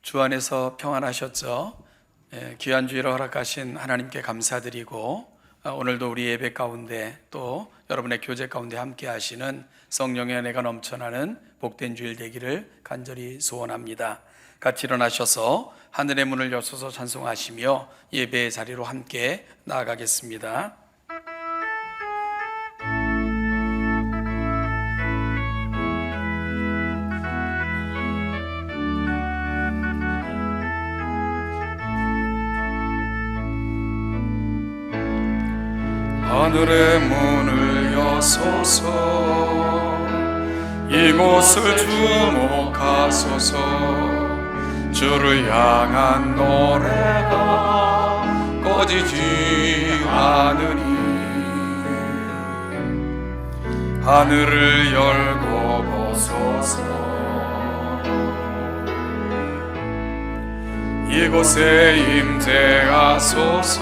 주 안에서 평안하셨죠? 귀한 주일을 허락하신 하나님께 감사드리고 오늘도 우리 예배 가운데 또 여러분의 교제 가운데 함께 하시는 성령의 은혜가 넘쳐나는 복된 주일 되기를 간절히 소원합니다. 같이 일어나셔서 하늘의 문을 여셔서 찬송하시며 예배의 자리로 함께 나아가겠습니다. 하늘의 문을 여소서, 이곳을 주목하소서. 주를 향한 노래가 꺼지지 않으니 하늘을 열고 보소서. 이곳에 임재하소서.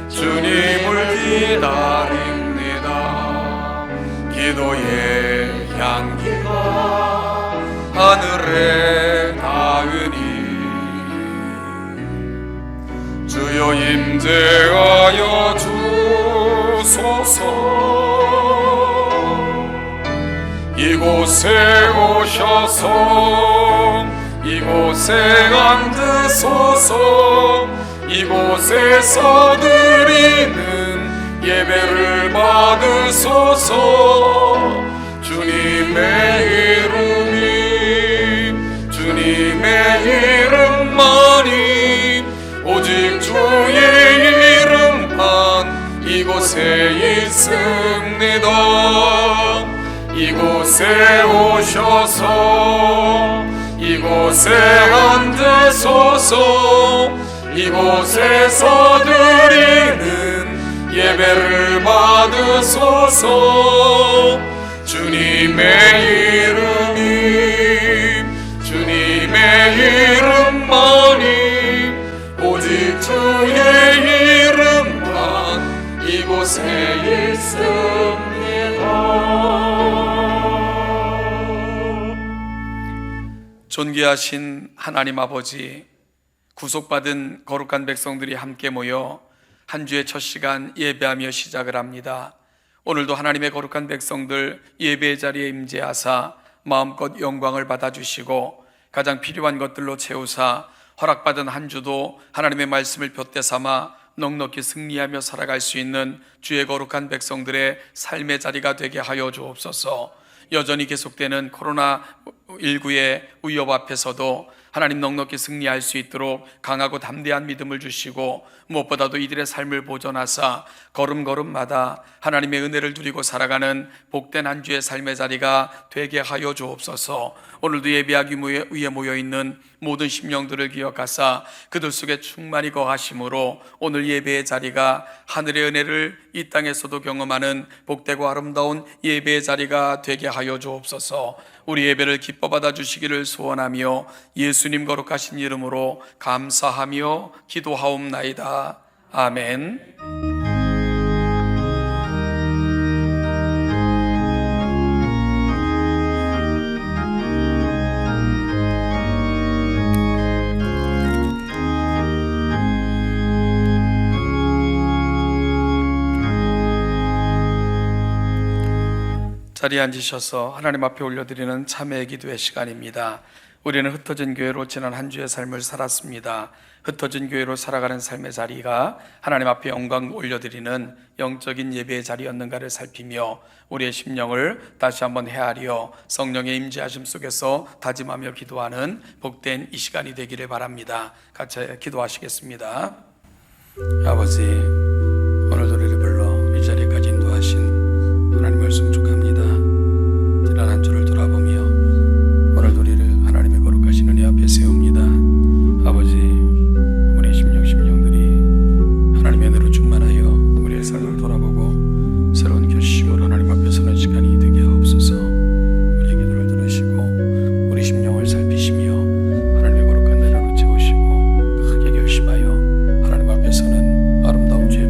주님을 기다립니다. 기도의 향기가 하늘에 닿으니 주여 임재하여 주소서. 이곳에 오셔서 이곳에 앉으소서. 이곳에서 드리는 예배를 받으소서. 주님의 이름이 주님의 이름만이 오직 주의 이름만 이곳에 있습니다. 이곳에 오셔서 이곳에 앉으소서. 이곳에서 드리는 예배를 받으소서. 주님의 주님의 이름만이 오직 주의 이름만 이곳에 있습니다. 존귀하신 하나님 아버지, 구속받은 거룩한 백성들이 함께 모여 한 주의 첫 시간 예배하며 시작을 합니다. 오늘도 하나님의 거룩한 백성들 예배의 자리에 임재하사 마음껏 영광을 받아주시고 가장 필요한 것들로 채우사 허락받은 한 주도 하나님의 말씀을 돛대 삼아 넉넉히 승리하며 살아갈 수 있는 주의 거룩한 백성들의 삶의 자리가 되게 하여 주옵소서. 여전히 계속되는 코로나19의 위협 앞에서도 하나님 넉넉히 승리할 수 있도록 강하고 담대한 믿음을 주시고 무엇보다도 이들의 삶을 보존하사 걸음걸음마다 하나님의 은혜를 누리고 살아가는 복된 한 주의 삶의 자리가 되게 하여 주옵소서. 오늘도 예배하기 위해 모여있는 모든 심령들을 기억하사 그들 속에 충만히 거하심으로 오늘 예배의 자리가 하늘의 은혜를 이 땅에서도 경험하는 복되고 아름다운 예배의 자리가 되게 하여 주옵소서. 우리 예배를 기뻐 받아주시기를 소원하며 예수님 거룩하신 이름으로 감사하며 기도하옵나이다. 아멘. 자리에 앉으셔서 하나님 앞에 올려드리는 참회의 기도의 시간입니다. 우리는 흩어진 교회로 지난 한 주의 삶을 살았습니다. 흩어진 교회로 살아가는 삶의 자리가 하나님 앞에 영광 올려드리는 영적인 예배의 자리였는가를 살피며 우리의 심령을 다시 한번 헤아려 성령의 임재하심 속에서 다짐하며 기도하는 복된 이 시간이 되기를 바랍니다. 같이 기도하시겠습니다. 아버지, 오늘도 우리를 불러 이 자리까지 인도하신 하나님 말씀 축하합니다. 지난 한 주를 돌아보며 오늘도 우리를 하나님의 거룩하신 은혜 앞에 세웁니다. 아버지, 우리의 심령들이 하나님의 은혜로 충만하여 우리의 삶을 돌아보고 새로운 결심으로 하나님 앞에 서는 시간이 되게 하옵소서. 우리의 기도를 들으시고 우리 심령을 살피시며 하나님의 거룩한 은혜로 채우시고 크게 결심하여 하나님 앞에 서는 아름다운 죄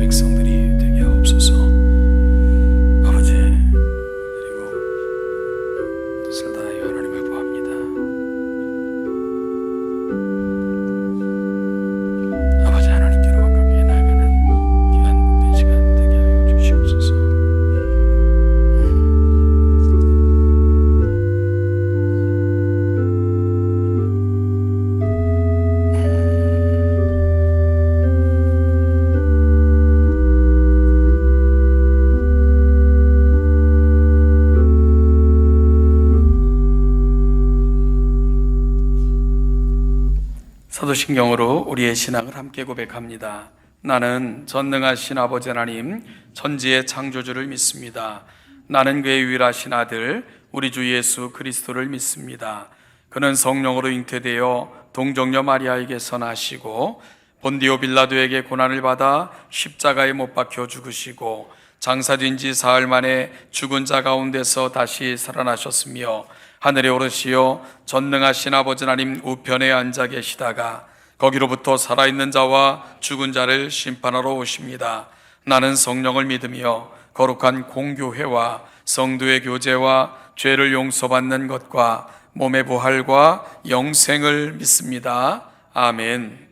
사도신경으로 우리의 신앙을 함께 고백합니다. 나는 전능하신 아버지 하나님 천지의 창조주를 믿습니다. 나는 그의 유일하신 아들 우리 주 예수 그리스도를 믿습니다. 그는 성령으로 잉태되어 동정녀 마리아에게서 나시고 본디오 빌라도에게 고난을 받아 십자가에 못 박혀 죽으시고 장사된 지 사흘 만에 죽은 자 가운데서 다시 살아나셨으며 하늘에 오르시어 전능하신 아버지 하나님 우편에 앉아 계시다가 거기로부터 살아있는 자와 죽은 자를 심판하러 오십니다. 나는 성령을 믿으며 거룩한 공교회와 성도의 교제와 죄를 용서받는 것과 몸의 부활과 영생을 믿습니다. 아멘.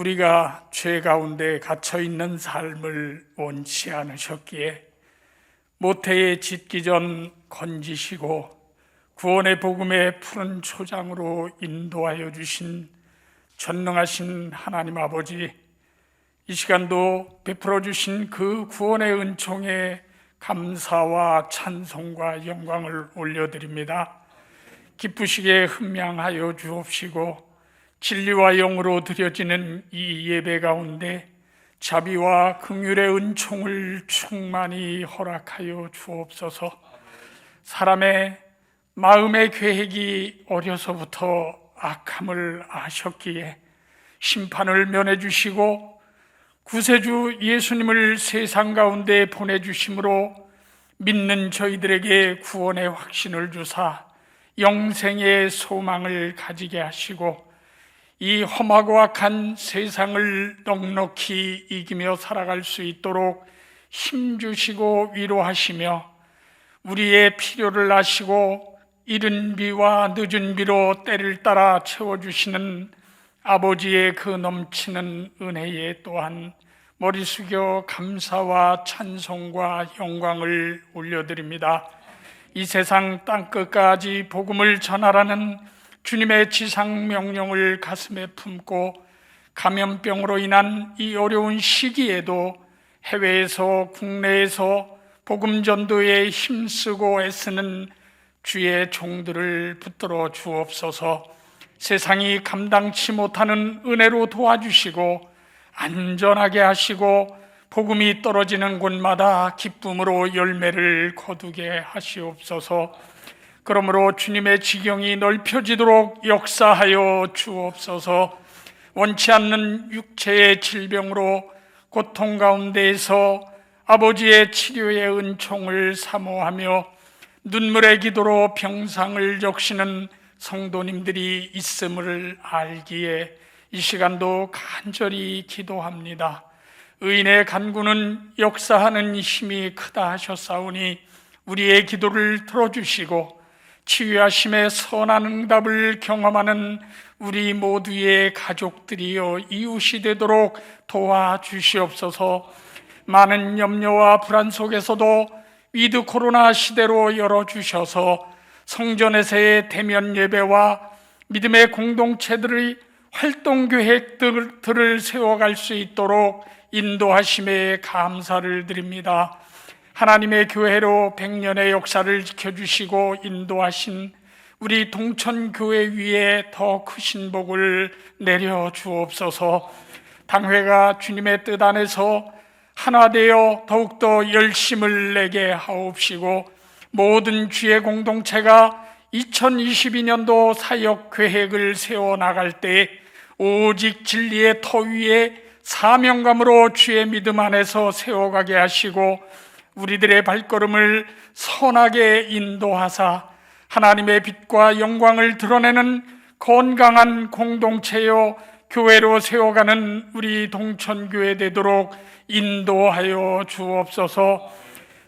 우리가 죄 가운데 갇혀 있는 삶을 원치 않으셨기에 모태에 짓기 전 건지시고 구원의 복음의 푸른 초장으로 인도하여 주신 전능하신 하나님 아버지, 이 시간도 베풀어 주신 그 구원의 은총에 감사와 찬송과 영광을 올려드립니다. 기쁘시게 흠양하여 주옵시고 진리와 영으로 드려지는 이 예배 가운데 자비와 긍휼의 은총을 충만히 허락하여 주옵소서. 사람의 마음의 계획이 어려서부터 악함을 아셨기에 심판을 면해 주시고 구세주 예수님을 세상 가운데 보내주심으로 믿는 저희들에게 구원의 확신을 주사 영생의 소망을 가지게 하시고 이 험하고 악한 세상을 넉넉히 이기며 살아갈 수 있도록 힘주시고 위로하시며 우리의 필요를 아시고 이른 비와 늦은 비로 때를 따라 채워주시는 아버지의 그 넘치는 은혜에 또한 머리 숙여 감사와 찬송과 영광을 올려드립니다. 이 세상 땅끝까지 복음을 전하라는 주님의 지상 명령을 가슴에 품고 감염병으로 인한 이 어려운 시기에도 해외에서 국내에서 복음 전도에 힘쓰고 애쓰는 주의 종들을 붙들어 주옵소서. 세상이 감당치 못하는 은혜로 도와주시고 안전하게 하시고 복음이 떨어지는 곳마다 기쁨으로 열매를 거두게 하시옵소서. 그러므로 주님의 지경이 넓혀지도록 역사하여 주옵소서. 원치 않는 육체의 질병으로 고통 가운데에서 아버지의 치료의 은총을 사모하며 눈물의 기도로 병상을 적시는 성도님들이 있음을 알기에 이 시간도 간절히 기도합니다. 의인의 간구는 역사하는 힘이 크다 하셨사오니 우리의 기도를 들어주시고 치유하심의 선한 응답을 경험하는 우리 모두의 가족들이여 이웃이 되도록 도와주시옵소서. 많은 염려와 불안 속에서도 위드 코로나 시대로 열어주셔서 성전에서의 대면 예배와 믿음의 공동체들의 활동 계획들을 세워갈 수 있도록 인도하심에 감사를 드립니다. 하나님의 교회로 100년의 역사를 지켜주시고 인도하신 우리 동천교회 위에 더 크신 복을 내려 주옵소서. 당회가 주님의 뜻 안에서 하나 되어 더욱더 열심을 내게 하옵시고 모든 주의 공동체가 2022년도 사역 계획을 세워나갈 때 오직 진리의 터 위에 사명감으로 주의 믿음 안에서 세워가게 하시고 우리들의 발걸음을 선하게 인도하사 하나님의 빛과 영광을 드러내는 건강한 공동체요 교회로 세워가는 우리 동천교회 되도록 인도하여 주옵소서.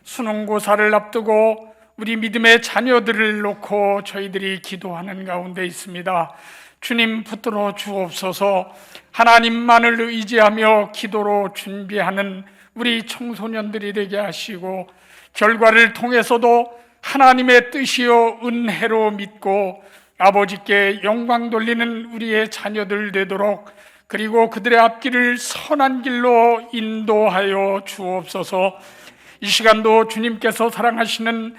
수능고사를 앞두고 우리 믿음의 자녀들을 놓고 저희들이 기도하는 가운데 있습니다. 주님 붙들어 주옵소서. 하나님만을 의지하며 기도로 준비하는 우리 청소년들이 되게 하시고 결과를 통해서도 하나님의 뜻이요 은혜로 믿고 아버지께 영광 돌리는 우리의 자녀들 되도록 그리고 그들의 앞길을 선한 길로 인도하여 주옵소서. 이 시간도 주님께서 사랑하시는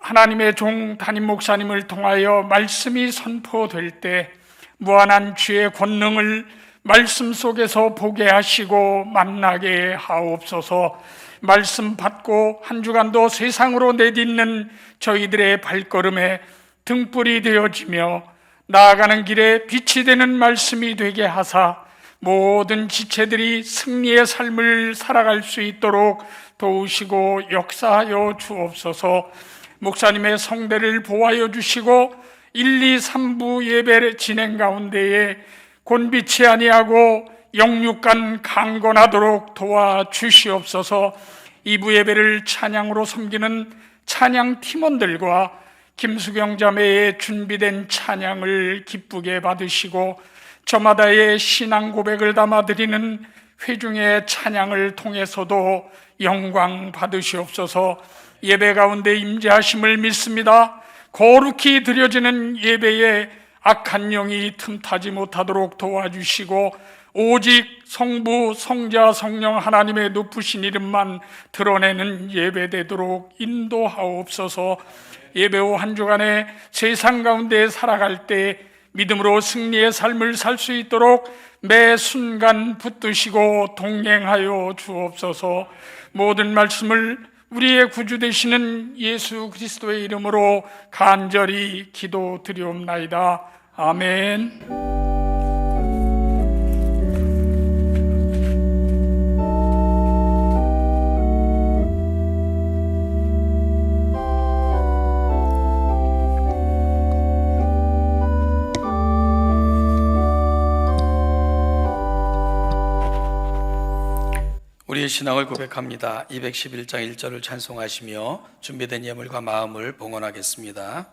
하나님의 종 담임 목사님을 통하여 말씀이 선포될 때 무한한 주의 권능을 말씀 속에서 보게 하시고 만나게 하옵소서. 말씀 받고 한 주간도 세상으로 내딛는 저희들의 발걸음에 등불이 되어지며 나아가는 길에 빛이 되는 말씀이 되게 하사 모든 지체들이 승리의 삶을 살아갈 수 있도록 도우시고 역사하여 주옵소서. 목사님의 성대를 보호하여 주시고 1, 2, 3부 예배 진행 가운데에 곤비치 아니하고 영육간 강건하도록 도와주시옵소서. 2부 예배를 찬양으로 섬기는 찬양 팀원들과 김수경 자매의 준비된 찬양을 기쁘게 받으시고 저마다의 신앙 고백을 담아드리는 회중의 찬양을 통해서도 영광 받으시옵소서. 예배 가운데 임재하심을 믿습니다. 거룩히 드려지는 예배에 악한 영이 틈타지 못하도록 도와주시고 오직 성부, 성자, 성령 하나님의 높으신 이름만 드러내는 예배 되도록 인도하옵소서. 예배 후 한 주간에 세상 가운데 살아갈 때 믿음으로 승리의 삶을 살 수 있도록 매 순간 붙드시고 동행하여 주옵소서. 모든 말씀을 우리의 구주 되시는 예수 그리스도의 이름으로 간절히 기도드리옵나이다. 아멘. 우리의 신앙을 고백합니다. 211장 1절을 찬송하시며 준비된 예물과 마음을 봉헌하겠습니다.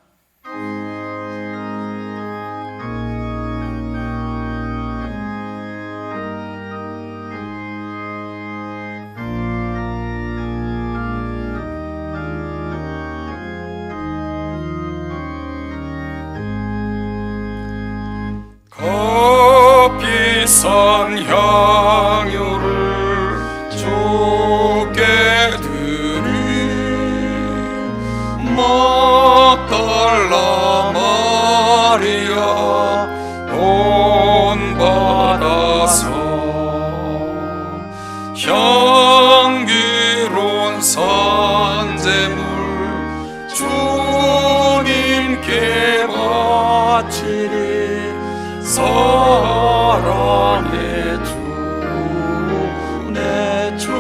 값비싼 향유를 주께 드린 막달라 마리아 함께 바치리 사랑의 주 내 주님께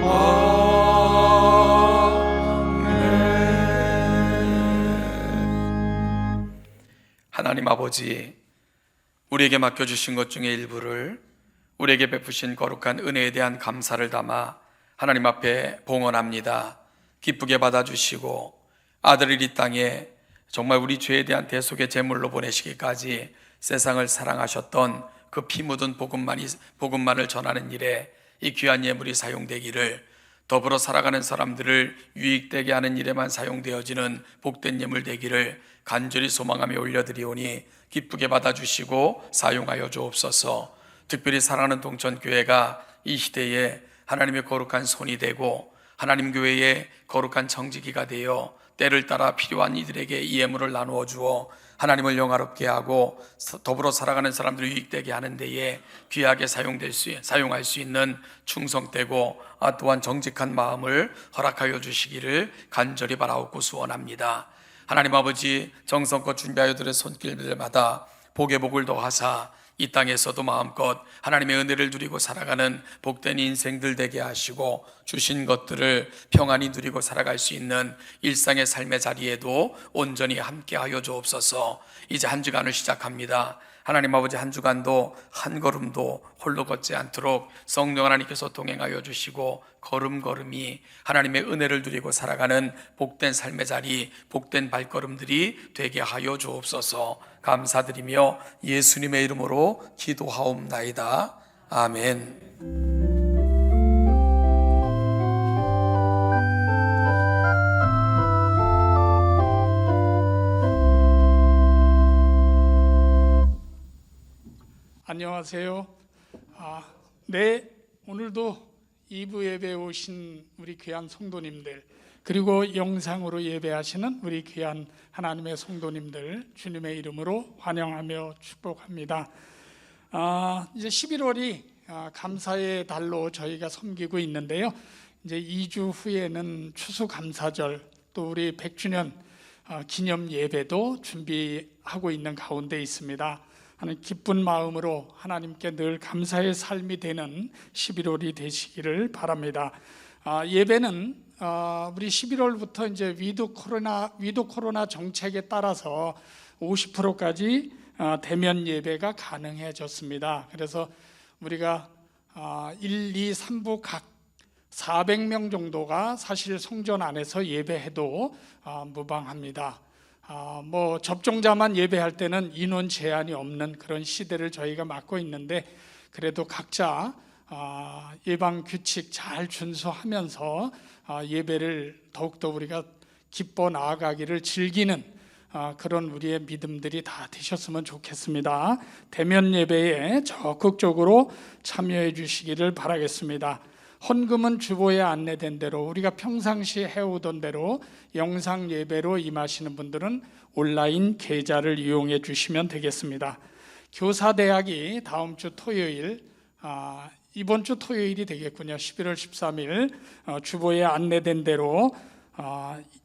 아멘. 하나님 아버지, 우리에게 맡겨주신 것 중에 일부를 우리에게 베푸신 거룩한 은혜에 대한 감사를 담아 하나님 앞에 봉헌합니다. 기쁘게 받아주시고 아들을 이 땅에 정말 우리 죄에 대한 대속의 제물로 보내시기까지 세상을 사랑하셨던 그 피 묻은 복음만을 전하는 일에 이 귀한 예물이 사용되기를, 더불어 살아가는 사람들을 유익되게 하는 일에만 사용되어지는 복된 예물 되기를 간절히 소망하며 올려드리오니 기쁘게 받아주시고 사용하여 주옵소서. 특별히 사랑하는 동천교회가 이 시대에 하나님의 거룩한 손이 되고 하나님 교회의 거룩한 청지기가 되어 때를 따라 필요한 이들에게 이 예물을 나누어 주어 하나님을 영화롭게 하고 더불어 살아가는 사람들을 유익되게 하는 데에 귀하게 사용할 수 있는 충성되고 또한 정직한 마음을 허락하여 주시기를 간절히 바라옵고 소원합니다. 하나님 아버지, 정성껏 준비하여 들의 손길들마다 복의 복을 더하사 이 땅에서도 마음껏 하나님의 은혜를 누리고 살아가는 복된 인생들 되게 하시고, 주신 것들을 평안히 누리고 살아갈 수 있는 일상의 삶의 자리에도 온전히 함께하여 주옵소서. 이제 한 주간을 시작합니다. 하나님 아버지, 한 주간도 한 걸음도 홀로 걷지 않도록 성령 하나님께서 동행하여 주시고 걸음걸음이 하나님의 은혜를 누리고 살아가는 복된 삶의 자리, 복된 발걸음들이 되게 하여 주옵소서. 감사드리며 예수님의 이름으로 기도하옵나이다. 아멘. 안녕하세요. 네, 오늘도 2부 예배에 오신 우리 귀한 성도님들, 그리고 영상으로 예배하시는 우리 귀한 하나님의 성도님들 주님의 이름으로 환영하며 축복합니다. 이제 11월이 감사의 달로 저희가 섬기고 있는데요. 이제 2주 후에는 추수감사절, 또 우리 100주년 기념 예배도 준비하고 있는 가운데 있습니다. 하는 기쁜 마음으로 하나님께 늘 감사의 삶이 되는 11월이 되시기를 바랍니다. 예배는 우리 11월부터 이제 위드 코로나 정책에 따라서 50%까지 대면 예배가 가능해졌습니다. 그래서 우리가 1, 2, 3부 각 400명 정도가 사실 성전 안에서 예배해도 무방합니다. 뭐 접종자만 예배할 때는 인원 제한이 없는 그런 시대를 저희가 맞고 있는데, 그래도 각자 예방 규칙 잘 준수하면서 예배를 더욱더 우리가 기뻐 나아가기를 즐기는 그런 우리의 믿음들이 다 되셨으면 좋겠습니다. 대면 예배에 적극적으로 참여해 주시기를 바라겠습니다. 헌금은 주보에 안내된 대로 우리가 평상시 해오던 대로 영상 예배로 임하시는 분들은 온라인 계좌를 이용해 주시면 되겠습니다. 교사대학이 다음 주 토요일, 이번 주 토요일이 되겠군요. 11월 13일 주보에 안내된 대로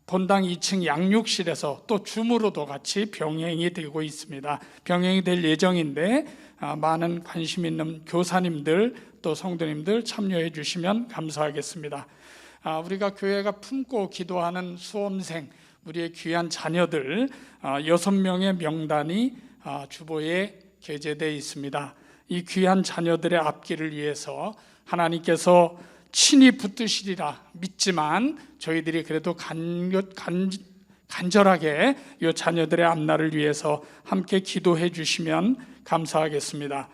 본당 2층 양육실에서 또 줌으로도 같이 병행이 되고 있습니다. 병행이 될 예정인데 많은 관심 있는 교사님들 또 성도님들 참여해 주시면 감사하겠습니다. 우리가 교회가 품고 기도하는 수험생, 우리의 귀한 자녀들 6명의 명단이 주보에 게재되어 있습니다. 이 귀한 자녀들의 앞길을 위해서 하나님께서 친히 붙드시리라 믿지만 저희들이 그래도 간절하게 이 자녀들의 앞날을 위해서 함께 기도해 주시면 감사하겠습니다.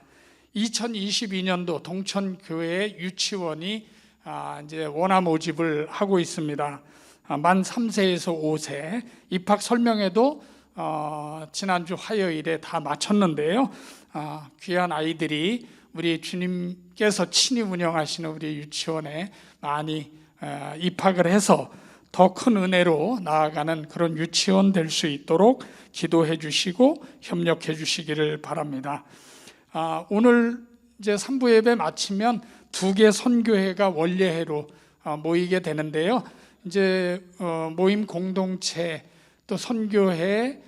2022년도 동천교회 유치원이 이제 원화 모집을 하고 있습니다. 만 3세에서 5세 입학 설명회도 지난주 화요일에 다 마쳤는데요. 귀한 아이들이 우리 주님께서 친히 운영하시는 우리 유치원에 많이 입학을 해서 더 큰 은혜로 나아가는 그런 유치원 될 수 있도록 기도해 주시고 협력해 주시기를 바랍니다. 오늘 이제 3부 예배 마치면 2개 선교회가 원례회로 모이게 되는데요. 이제 모임 공동체, 또 선교회,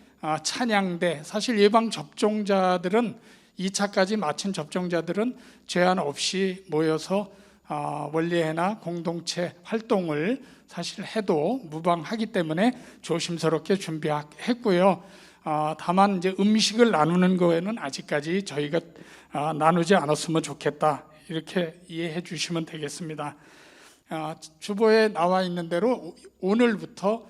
찬양대, 사실 예방 접종자들은 2차까지 마친 접종자들은 제한 없이 모여서 원리회나 공동체 활동을 사실 해도 무방하기 때문에 조심스럽게 준비했고요. 다만 이제 음식을 나누는 거에는 아직까지 저희가 나누지 않았으면 좋겠다, 이렇게 이해해 주시면 되겠습니다. 주보에 나와 있는 대로 오늘부터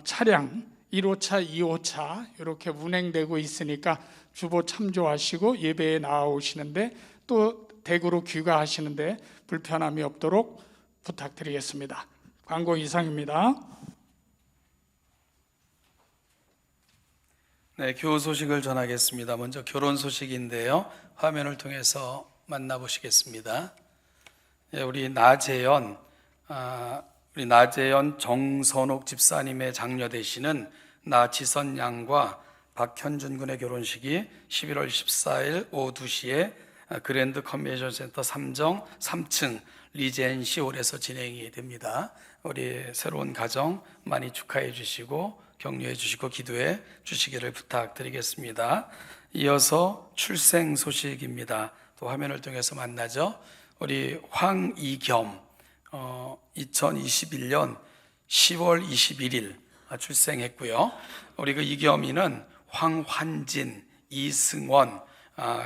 차량 1호차, 2호차 이렇게 운행되고 있으니까 주보 참조하시고 예배에 나오시는데 또 댁으로 귀가하시는데 불편함이 없도록 부탁드리겠습니다. 광고 이상입니다. 네, 교우 소식을 전하겠습니다. 먼저 결혼 소식인데요. 화면을 통해서 만나보시겠습니다. 예, 우리 나재현 정선옥 집사님의 장녀 되시는 나지선 양과 박현준 군의 결혼식이 11월 14일 오후 2시에 그랜드 컨벤션 센터 3정 3층 리젠시 홀에서 진행이 됩니다. 우리 새로운 가정 많이 축하해 주시고 격려해 주시고 기도해 주시기를 부탁드리겠습니다. 이어서 출생 소식입니다. 또 화면을 통해서 만나죠. 우리 황이겸 2021년 10월 21일 출생했고요. 우리 그 이겸이는 황환진, 이승원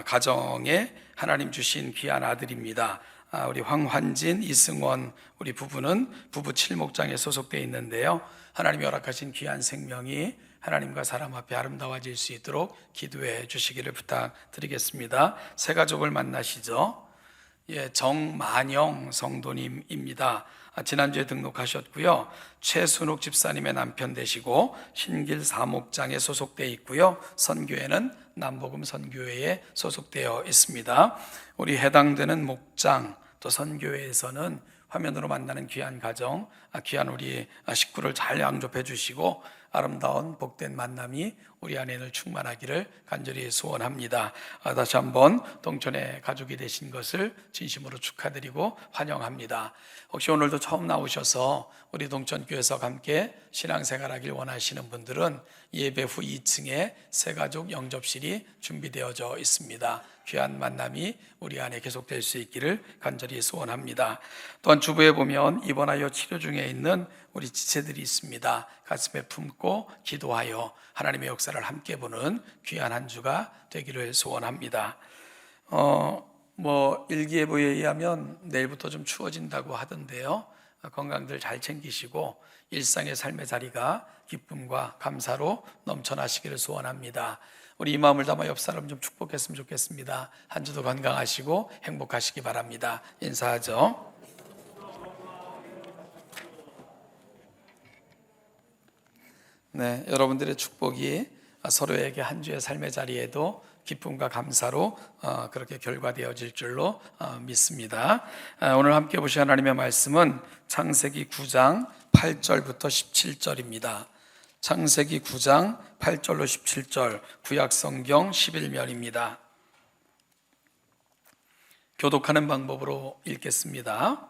가정에 하나님 주신 귀한 아들입니다. 우리 황환진, 이승원 우리 부부는 부부 칠목장에 소속되어 있는데요. 하나님이 허락하신 귀한 생명이 하나님과 사람 앞에 아름다워질 수 있도록 기도해 주시기를 부탁드리겠습니다. 새 가족을 만나시죠. 예, 정만영 성도님입니다. 지난주에 등록하셨고요. 최순욱 집사님의 남편 되시고 신길 사목장에 소속되어 있고요. 선교회는 남복음 선교회에 소속되어 있습니다. 우리 해당되는 목장 또 선교회에서는 화면으로 만나는 귀한 가정, 귀한 우리 식구를 잘 양접해 주시고 아름다운 복된 만남이 우리 안에는 충만하기를 간절히 소원합니다. 다시 한번 동천의 가족이 되신 것을 진심으로 축하드리고 환영합니다. 혹시 오늘도 처음 나오셔서 우리 동천교회에서 함께 신앙생활하길 원하시는 분들은 예배 후 2층에 새가족 영접실이 준비되어져 있습니다. 귀한 만남이 우리 안에 계속될 수 있기를 간절히 소원합니다. 또한 주부에 보면 입원하여 치료 중에 있는 우리 지체들이 있습니다. 가슴에 품고 기도하여 하나님의 역사를 함께 보는 귀한 한 주가 되기를 소원합니다. 일기예보에 의하면 내일부터 좀 추워진다고 하던데요. 건강들 잘 챙기시고 일상의 삶의 자리가 기쁨과 감사로 넘쳐나시기를 소원합니다. 우리 이 마음을 담아 옆 사람 좀 축복했으면 좋겠습니다. 한 주도 건강하시고 행복하시기 바랍니다. 인사하죠. 네, 여러분들의 축복이 서로에게 한 주의 삶의 자리에도 기쁨과 감사로 그렇게 결과되어질 줄로 믿습니다. 오늘 함께 보실 하나님의 말씀은 창세기 9장 8절부터 17절입니다. 창세기 9장 8절로 17절 구약성경 11면입니다. 교독하는 방법으로 읽겠습니다.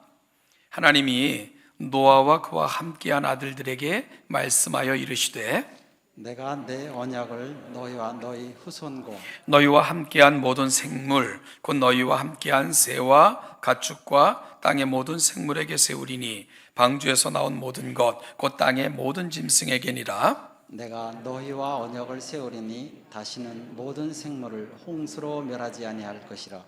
하나님이 노아와 그와 함께한 아들들에게 말씀하여 이르시되 내가 내 언약을 너희와 너희 후손과 너희와 함께한 모든 생물 곧 너희와 함께한 새와 가축과 땅의 모든 생물에게 세우리니 방주에서 나온 모든 것 곧 땅의 모든 짐승에게니라. 내가 너희와 언약을 세우리니 다시는 모든 생물을 홍수로 멸하지 아니할 것이라.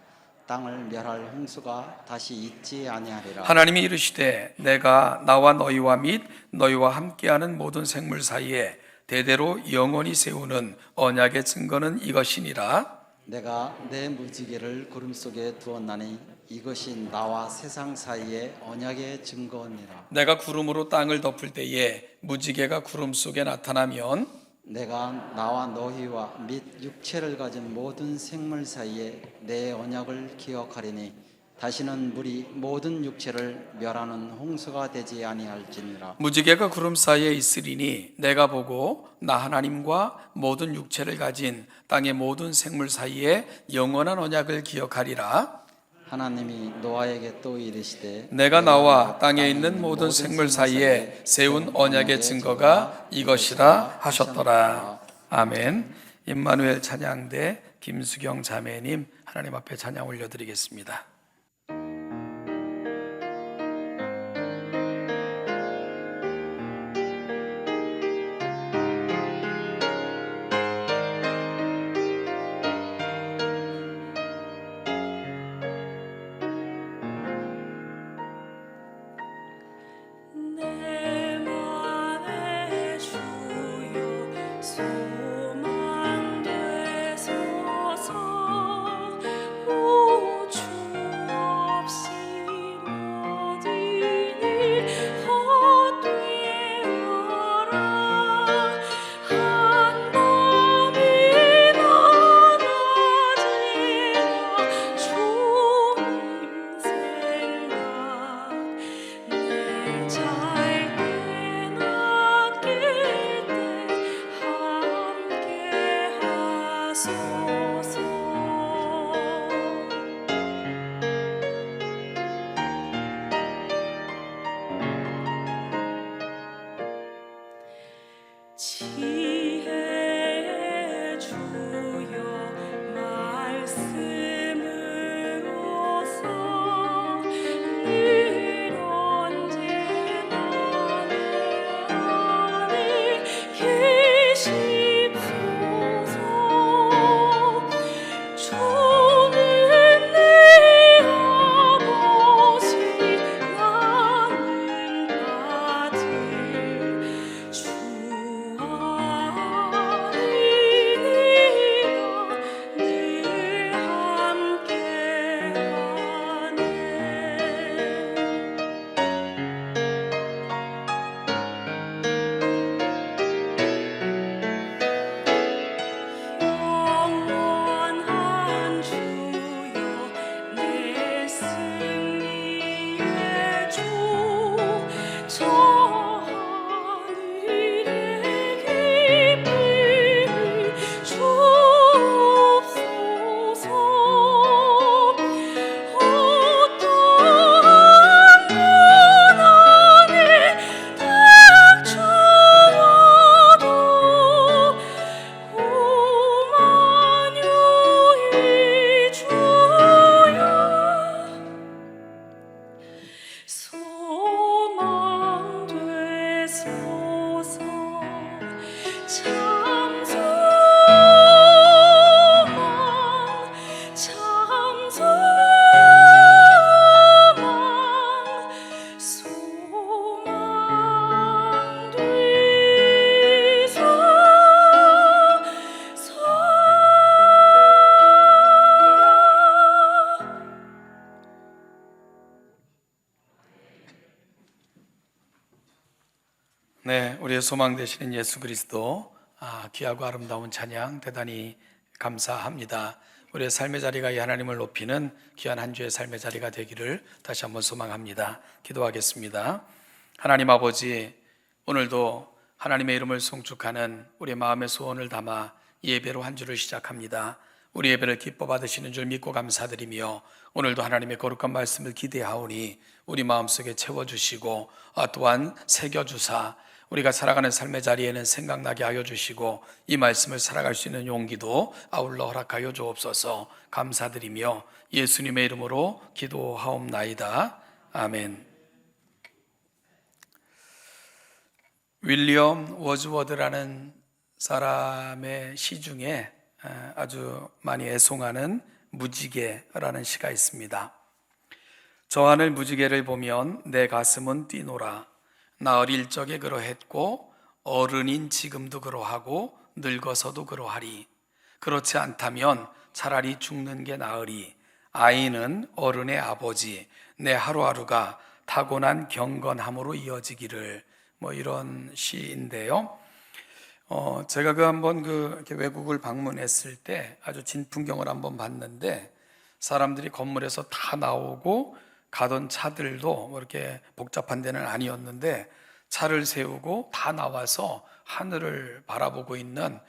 땅을 멸할 홍수가 다시 있지 아니하리라. 하나님이 이르시되 내가 나와 너희와 및 너희와 함께하는 모든 생물 사이에 대대로 영원히 세우는 언약의 증거는 이것이니라. 내가 내 무지개를 구름 속에 두었나니 이것이 나와 세상 사이의 언약의 증거니라. 내가 구름으로 땅을 덮을 때에 무지개가 구름 속에 나타나면 내가 나와 너희와 및 육체를 가진 모든 생물 사이에 내 언약을 기억하리니 다시는 물이 모든 육체를 멸하는 홍수가 되지 아니할지니라. 무지개가 구름 사이에 있으리니 내가 보고 나 하나님과 모든 육체를 가진 땅의 모든 생물 사이에 영원한 언약을 기억하리라. 하나님이 노아에게 또 이르시되 내가 나와 땅에 있는 모든 생물 사이에 세운 언약의 증거가 이것이라 하셨더라. 아멘. 임마누엘 찬양대 김수경 자매님 하나님 앞에 찬양 올려드리겠습니다. 내 맘에 주여 소망 되소서. 오 주 없이 모든 일 헛되어라. 한 마음이 많아지라. 주님 생각 잘때 낚일 때 함께 하소서. 지혜의 주여 말씀으로서 늘 언제나 내 안에 계십소서. 주는 내 아버지 나는 아들 주 안에 네가 늘 함께하네. 영원한 주여 내 승리의 주. 저 하늘의 기쁨을 주옵소서. 어떠한 고난에 닥쳐와도 오만유의 주여 소망 되소서. 참 소망 되소서. 네, 우리의 소망 되시는 예수 그리스도 귀하고 아름다운 찬양 대단히 감사합니다. 우리의 삶의 자리가 이 하나님을 높이는 귀한 한 주의 삶의 자리가 되기를 다시 한번 소망합니다. 기도하겠습니다. 하나님 아버지, 오늘도 하나님의 이름을 송축하는 우리의 마음의 소원을 담아 예배로 한 주를 시작합니다. 우리 예배를 기뻐 받으시는 줄 믿고 감사드리며 오늘도 하나님의 거룩한 말씀을 기대하오니 우리 마음속에 채워주시고 또한 새겨주사 우리가 살아가는 삶의 자리에는 생각나게 하여 주시고 이 말씀을 살아갈 수 있는 용기도 아울러 허락하여 주옵소서. 감사드리며 예수님의 이름으로 기도하옵나이다. 아멘. 윌리엄 워즈워드라는 사람의 시 중에 아주 많이 애송하는 무지개라는 시가 있습니다. 저 하늘 무지개를 보면 내 가슴은 뛰노라. 나 어릴 적에 그러했고 어른인 지금도 그러하고 늙어서도 그러하리. 그렇지 않다면 차라리 죽는 게 나으리. 아이는 어른의 아버지. 내 하루하루가 타고난 경건함으로 이어지기를. 이런 시인데요. 제가 한번 이렇게 외국을 방문했을 때 아주 진풍경을 한번 봤는데 사람들이 건물에서 다 나오고 가던 차들도 이렇게 복잡한 데는 아니었는데 차를 세우고 다 나와서 하늘을 바라보고 있는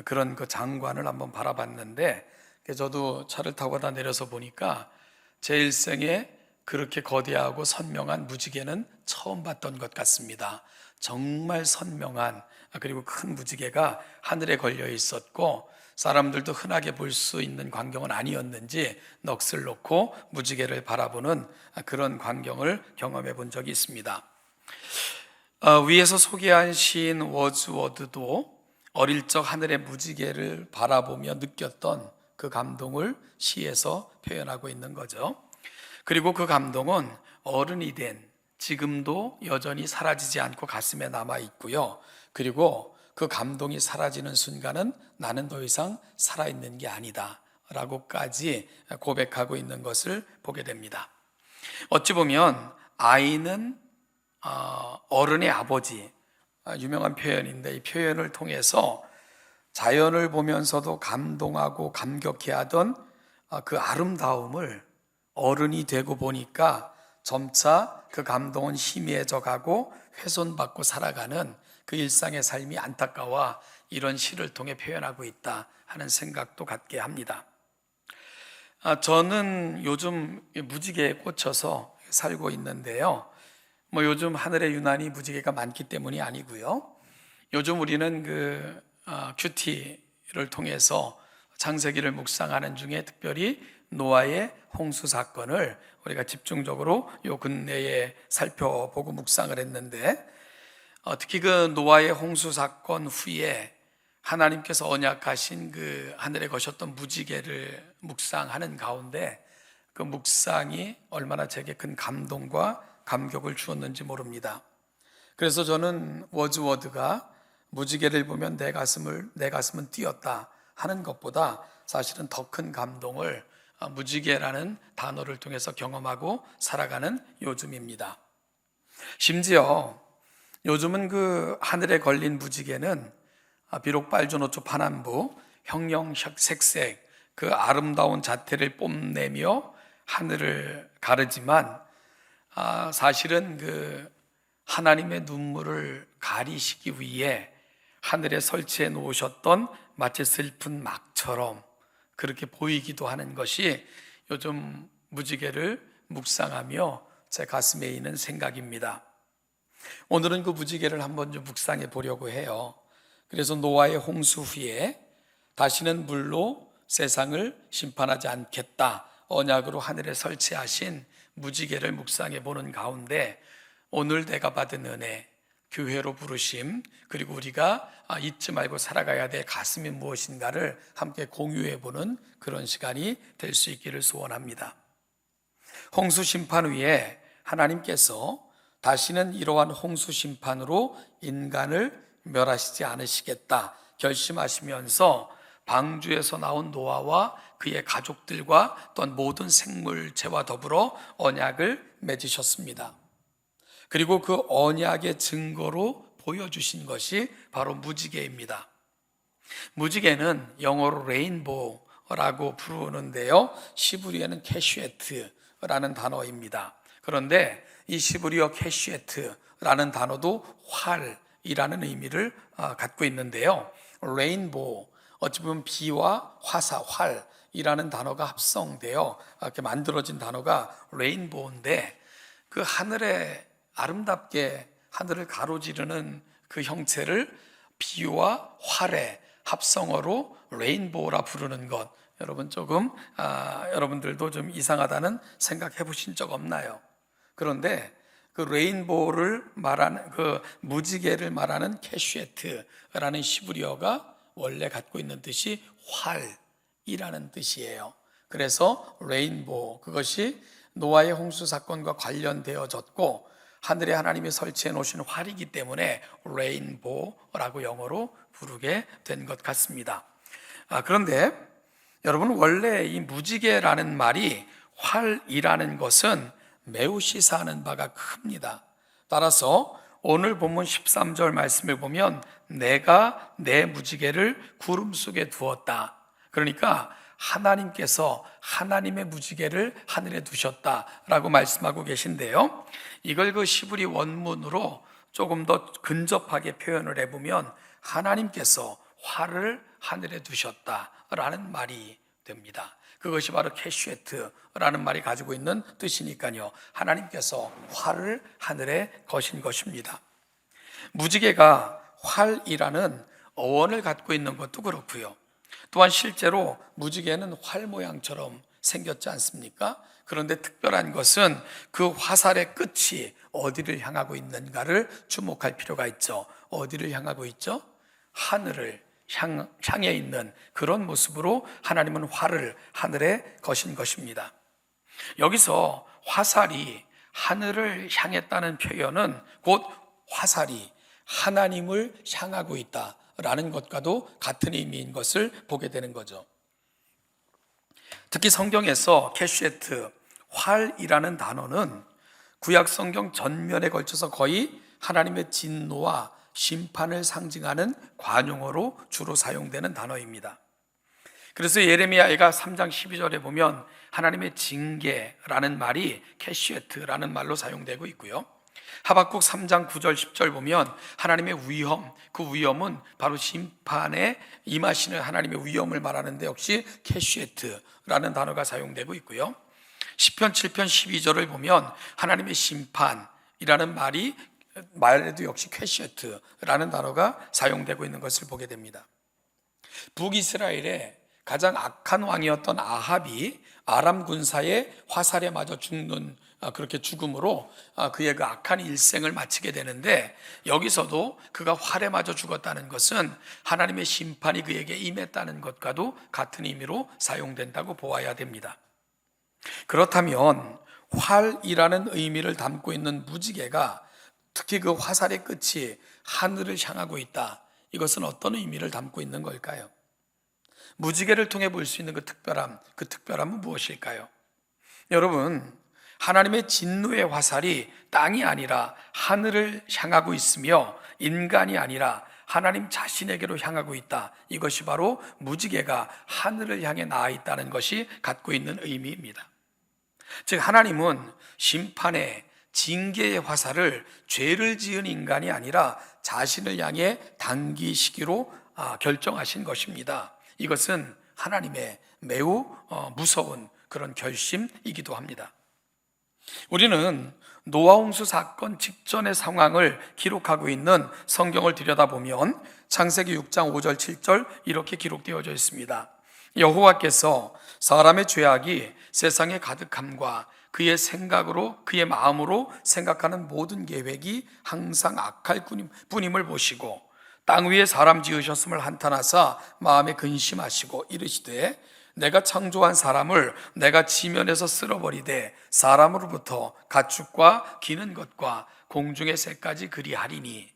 그런 장관을 한번 바라봤는데 저도 차를 타고 다 내려서 보니까 제 일생에 그렇게 거대하고 선명한 무지개는 처음 봤던 것 같습니다. 정말 선명한, 그리고 큰 무지개가 하늘에 걸려 있었고, 사람들도 흔하게 볼 수 있는 광경은 아니었는지 넋을 놓고 무지개를 바라보는 그런 광경을 경험해 본 적이 있습니다. 위에서 소개한 시인 워즈워드도 어릴 적 하늘의 무지개를 바라보며 느꼈던 그 감동을 시에서 표현하고 있는 거죠. 그리고 그 감동은 어른이 된 지금도 여전히 사라지지 않고 가슴에 남아 있고요. 그리고 그 감동이 사라지는 순간은 나는 더 이상 살아있는 게 아니다 라고까지 고백하고 있는 것을 보게 됩니다. 어찌 보면 아이는 어른의 아버지, 유명한 표현인데, 이 표현을 통해서 자연을 보면서도 감동하고 감격해하던 그 아름다움을 어른이 되고 보니까 점차 그 감동은 희미해져 가고 훼손받고 살아가는 그 일상의 삶이 안타까워 이런 시를 통해 표현하고 있다 하는 생각도 갖게 합니다. 저는 요즘 무지개에 꽂혀서 살고 있는데요. 요즘 하늘에 유난히 무지개가 많기 때문이 아니고요. 요즘 우리는 큐티를 통해서 창세기를 묵상하는 중에 특별히 노아의 홍수 사건을 우리가 집중적으로 요 근래에 살펴보고 묵상을 했는데, 특히 그 노아의 홍수 사건 후에 하나님께서 언약하신 그 하늘에 거셨던 무지개를 묵상하는 가운데 그 묵상이 얼마나 제게 큰 감동과 감격을 주었는지 모릅니다. 그래서 저는 워즈워드가 무지개를 보면 내 가슴은 뛰었다 하는 것보다 사실은 더 큰 감동을 무지개라는 단어를 통해서 경험하고 살아가는 요즘입니다. 심지어 요즘은 그 하늘에 걸린 무지개는 비록 빨주노초 파남부 형형색색 그 아름다운 자태를 뽐내며 하늘을 가르지만, 사실은 그 하나님의 눈물을 가리시기 위해 하늘에 설치해 놓으셨던 마치 슬픈 막처럼 그렇게 보이기도 하는 것이 요즘 무지개를 묵상하며 제 가슴에 있는 생각입니다. 오늘은 그 무지개를 한번 좀 묵상해 보려고 해요. 그래서 노아의 홍수 후에 다시는 물로 세상을 심판하지 않겠다 언약으로 하늘에 설치하신 무지개를 묵상해 보는 가운데 오늘 내가 받은 은혜, 교회로 부르심, 그리고 우리가 잊지 말고 살아가야 될 가슴이 무엇인가를 함께 공유해 보는 그런 시간이 될 수 있기를 소원합니다. 홍수 심판 후에 하나님께서 다시는 이러한 홍수 심판으로 인간을 멸하시지 않으시겠다 결심하시면서 방주에서 나온 노아와 그의 가족들과 또한 모든 생물체와 더불어 언약을 맺으셨습니다. 그리고 그 언약의 증거로 보여주신 것이 바로 무지개입니다. 무지개는 영어로 레인보우라고 부르는데요, 시브리어는 캐슈에트라는 단어입니다. 그런데 이 시브리어 캐슈에트라는 단어도 활이라는 의미를 갖고 있는데요, 레인보우, 어찌 보면 비와 화사, 활이라는 단어가 합성되어 이렇게 만들어진 단어가 레인보우인데, 그 하늘에 아름답게 하늘을 가로지르는 그 형체를 비와 활의 합성어로 레인보우라 부르는 것, 여러분 여러분들도 좀 이상하다는 생각해 보신 적 없나요? 그런데 그 레인보우를 말하는 그 무지개를 말하는 캐슈에트라는 시브리어가 원래 갖고 있는 뜻이 활이라는 뜻이에요. 그래서 레인보우, 그것이 노아의 홍수 사건과 관련되어졌고 하늘에 하나님이 설치해 놓으신 활이기 때문에 레인보우라고 영어로 부르게 된 것 같습니다. 그런데 여러분, 원래 이 무지개라는 말이 활이라는 것은 매우 시사하는 바가 큽니다. 따라서 오늘 본문 13절 말씀을 보면 내가 내 무지개를 구름 속에 두었다, 그러니까 하나님께서 하나님의 무지개를 하늘에 두셨다라고 말씀하고 계신데요, 이걸 그 시브리 원문으로 조금 더 근접하게 표현을 해보면 하나님께서 활을 하늘에 두셨다라는 말이 됩니다. 그것이 바로 캐슈에트라는 말이 가지고 있는 뜻이니까요. 하나님께서 활을 하늘에 거신 것입니다. 무지개가 활이라는 어원을 갖고 있는 것도 그렇고요. 또한 실제로 무지개는 활 모양처럼 생겼지 않습니까? 그런데 특별한 것은 그 화살의 끝이 어디를 향하고 있는가를 주목할 필요가 있죠. 어디를 향하고 있죠? 하늘을 향해 있는 그런 모습으로 하나님은 활을 하늘에 거신 것입니다. 여기서 화살이 하늘을 향했다는 표현은 곧 화살이 하나님을 향하고 있다라는 것과도 같은 의미인 것을 보게 되는 거죠. 특히 성경에서 캐슈에트, 활이라는 단어는 구약 성경 전면에 걸쳐서 거의 하나님의 진노와 심판을 상징하는 관용어로 주로 사용되는 단어입니다. 그래서 예레미야가 3장 12절에 보면 하나님의 징계라는 말이 캐슈에트라는 말로 사용되고 있고요. 하박국 3장 9절 10절 보면 하나님의 위험, 그 위험은 바로 심판에 임하시는 하나님의 위험을 말하는데 역시 캐슈에트라는 단어가 사용되고 있고요. 시편 7편 12절을 보면 하나님의 심판이라는 말에도 역시 캐슈에트라는 단어가 사용되고 있는 것을 보게 됩니다. 북이스라엘의 가장 악한 왕이었던 아합이 아람 군사의 화살에 맞아 죽는 그렇게 죽음으로 그의 그 악한 일생을 마치게 되는데, 여기서도 그가 활에 맞아 죽었다는 것은 하나님의 심판이 그에게 임했다는 것과도 같은 의미로 사용된다고 보아야 됩니다. 그렇다면 활이라는 의미를 담고 있는 무지개가 특히 그 화살의 끝이 하늘을 향하고 있다, 이것은 어떤 의미를 담고 있는 걸까요? 무지개를 통해 볼 수 있는 그 특별함은 무엇일까요? 여러분, 하나님의 진노의 화살이 땅이 아니라 하늘을 향하고 있으며 인간이 아니라 하나님 자신에게로 향하고 있다, 이것이 바로 무지개가 하늘을 향해 나아 있다는 것이 갖고 있는 의미입니다. 즉 하나님은 심판의 징계의 화살을 죄를 지은 인간이 아니라 자신을 향해 당기시기로 결정하신 것입니다. 이것은 하나님의 매우 무서운 그런 결심이기도 합니다. 우리는 노아 홍수 사건 직전의 상황을 기록하고 있는 성경을 들여다보면 창세기 6장 5절 7절 이렇게 기록되어져 있습니다. 여호와께서 사람의 죄악이 세상에 가득함과 그의 생각으로 그의 마음으로 생각하는 모든 계획이 항상 악할 뿐임을 보시고 땅 위에 사람 지으셨음을 한탄하사 마음에 근심하시고 이르시되 내가 창조한 사람을 내가 지면에서 쓸어버리되 사람으로부터 가축과 기는 것과 공중의 새까지 그리하리니.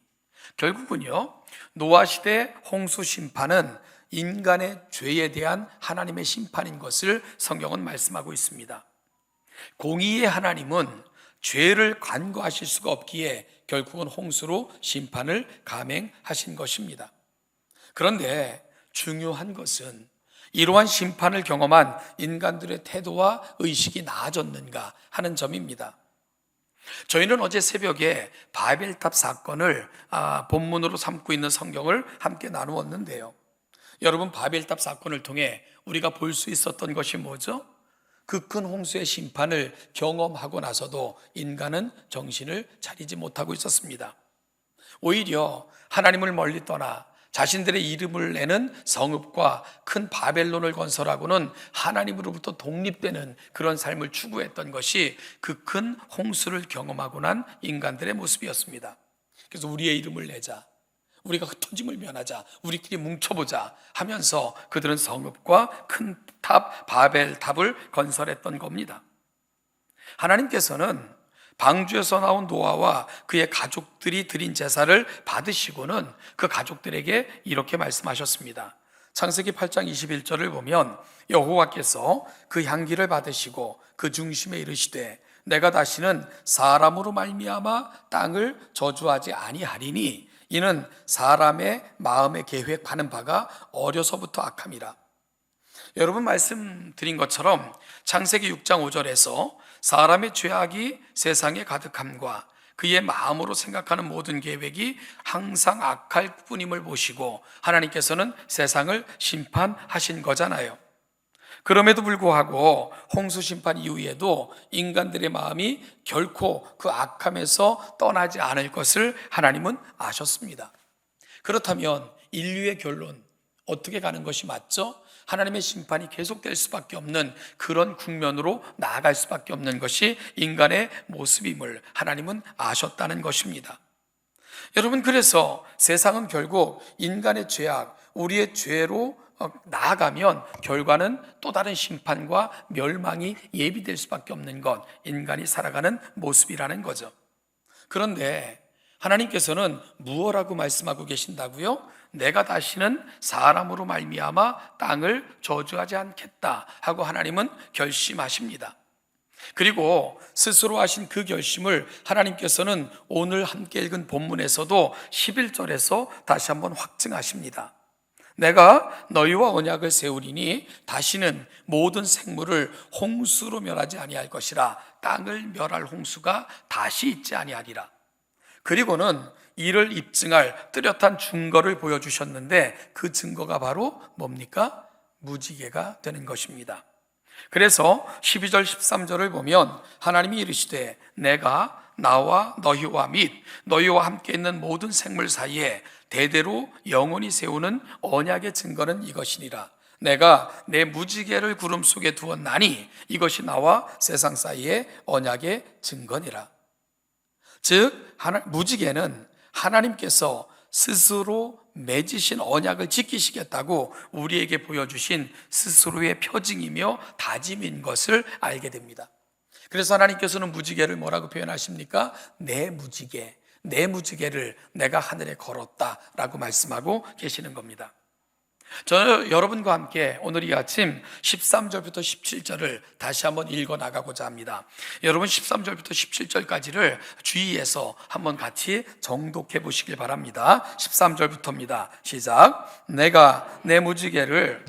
결국은요, 노아 시대 홍수 심판은 인간의 죄에 대한 하나님의 심판인 것을 성경은 말씀하고 있습니다. 공의의 하나님은 죄를 간과하실 수가 없기에 결국은 홍수로 심판을 감행하신 것입니다. 그런데 중요한 것은 이러한 심판을 경험한 인간들의 태도와 의식이 나아졌는가 하는 점입니다. 저희는 어제 새벽에 바벨탑 사건을 본문으로 삼고 있는 성경을 함께 나누었는데요. 여러분, 바벨탑 사건을 통해 우리가 볼 수 있었던 것이 뭐죠? 그 큰 홍수의 심판을 경험하고 나서도 인간은 정신을 차리지 못하고 있었습니다. 오히려 하나님을 멀리 떠나 자신들의 이름을 내는 성읍과 큰 바벨론을 건설하고는 하나님으로부터 독립되는 그런 삶을 추구했던 것이 그 큰 홍수를 경험하고 난 인간들의 모습이었습니다. 그래서 우리의 이름을 내자, 우리가 흩어짐을 면하자, 우리끼리 뭉쳐보자 하면서 그들은 성읍과 큰 탑, 바벨탑을 건설했던 겁니다. 하나님께서는 방주에서 나온 노아와 그의 가족들이 드린 제사를 받으시고는 그 가족들에게 이렇게 말씀하셨습니다. 창세기 8장 21절을 보면 여호와께서 그 향기를 받으시고 그 중심에 이르시되 내가 다시는 사람으로 말미암아 땅을 저주하지 아니하리니 이는 사람의 마음에 계획하는 바가 어려서부터 악함이라. 여러분, 말씀드린 것처럼 창세기 6장 5절에서 사람의 죄악이 세상에 가득함과 그의 마음으로 생각하는 모든 계획이 항상 악할 뿐임을 보시고 하나님께서는 세상을 심판하신 거잖아요. 그럼에도 불구하고 홍수 심판 이후에도 인간들의 마음이 결코 그 악함에서 떠나지 않을 것을 하나님은 아셨습니다. 그렇다면 인류의 결론 어떻게 가는 것이 맞죠? 하나님의 심판이 계속될 수밖에 없는 그런 국면으로 나아갈 수밖에 없는 것이 인간의 모습임을 하나님은 아셨다는 것입니다. 여러분, 그래서 세상은 결국 인간의 죄악, 우리의 죄로 나아가면 결과는 또 다른 심판과 멸망이 예비될 수밖에 없는 것, 인간이 살아가는 모습이라는 거죠. 그런데 하나님께서는 무엇라고 말씀하고 계신다고요? 내가 다시는 사람으로 말미암아 땅을 저주하지 않겠다 하고 하나님은 결심하십니다. 그리고 스스로 하신 그 결심을 하나님께서는 오늘 함께 읽은 본문에서도 11절에서 다시 한번 확증하십니다. 내가 너희와 언약을 세우리니 다시는 모든 생물을 홍수로 멸하지 아니할 것이라. 땅을 멸할 홍수가 다시 있지 아니하리라. 그리고는 이를 입증할 뚜렷한 증거를 보여주셨는데 그 증거가 바로 뭡니까? 무지개가 되는 것입니다. 그래서 12절 13절을 보면 하나님이 이르시되 내가 나와 너희와 및 너희와 함께 있는 모든 생물 사이에 대대로 영원히 세우는 언약의 증거는 이것이니라. 내가 내 무지개를 구름 속에 두었나니 이것이 나와 세상 사이의 언약의 증거니라. 즉 무지개는 하나님께서 스스로 맺으신 언약을 지키시겠다고 우리에게 보여주신 스스로의 표징이며 다짐인 것을 알게 됩니다. 그래서 하나님께서는 무지개를 뭐라고 표현하십니까? 내 무지개를 내가 하늘에 걸었다라고 말씀하고 계시는 겁니다. 저는 여러분과 함께 오늘 이 아침 13절부터 17절을 다시 한번 읽어 나가고자 합니다. 여러분 13절부터 17절까지를 주의해서 한번 같이 정독해 보시길 바랍니다. 13절부터입니다. 시작. 내가 내 무지개를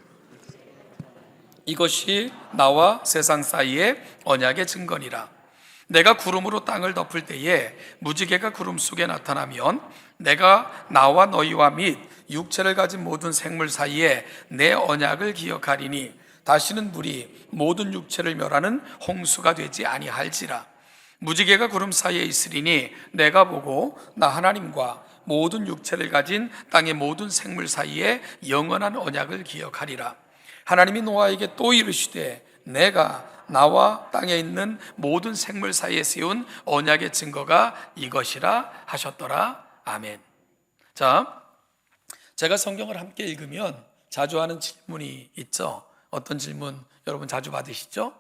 이것이 나와 세상 사이의 언약의 증거니라. 내가 구름으로 땅을 덮을 때에 무지개가 구름 속에 나타나면 내가 나와 너희와 및 육체를 가진 모든 생물 사이에 내 언약을 기억하리니 다시는 물이 모든 육체를 멸하는 홍수가 되지 아니할지라. 무지개가 구름 사이에 있으리니 내가 보고 나 하나님과 모든 육체를 가진 땅의 모든 생물 사이에 영원한 언약을 기억하리라. 하나님이 노아에게 또 이르시되 내가 나와 땅에 있는 모든 생물 사이에 세운 언약의 증거가 이것이라 하셨더라. 아멘. 자, 제가 성경을 함께 읽으면 자주 하는 질문이 있죠. 어떤 질문 여러분 자주 받으시죠?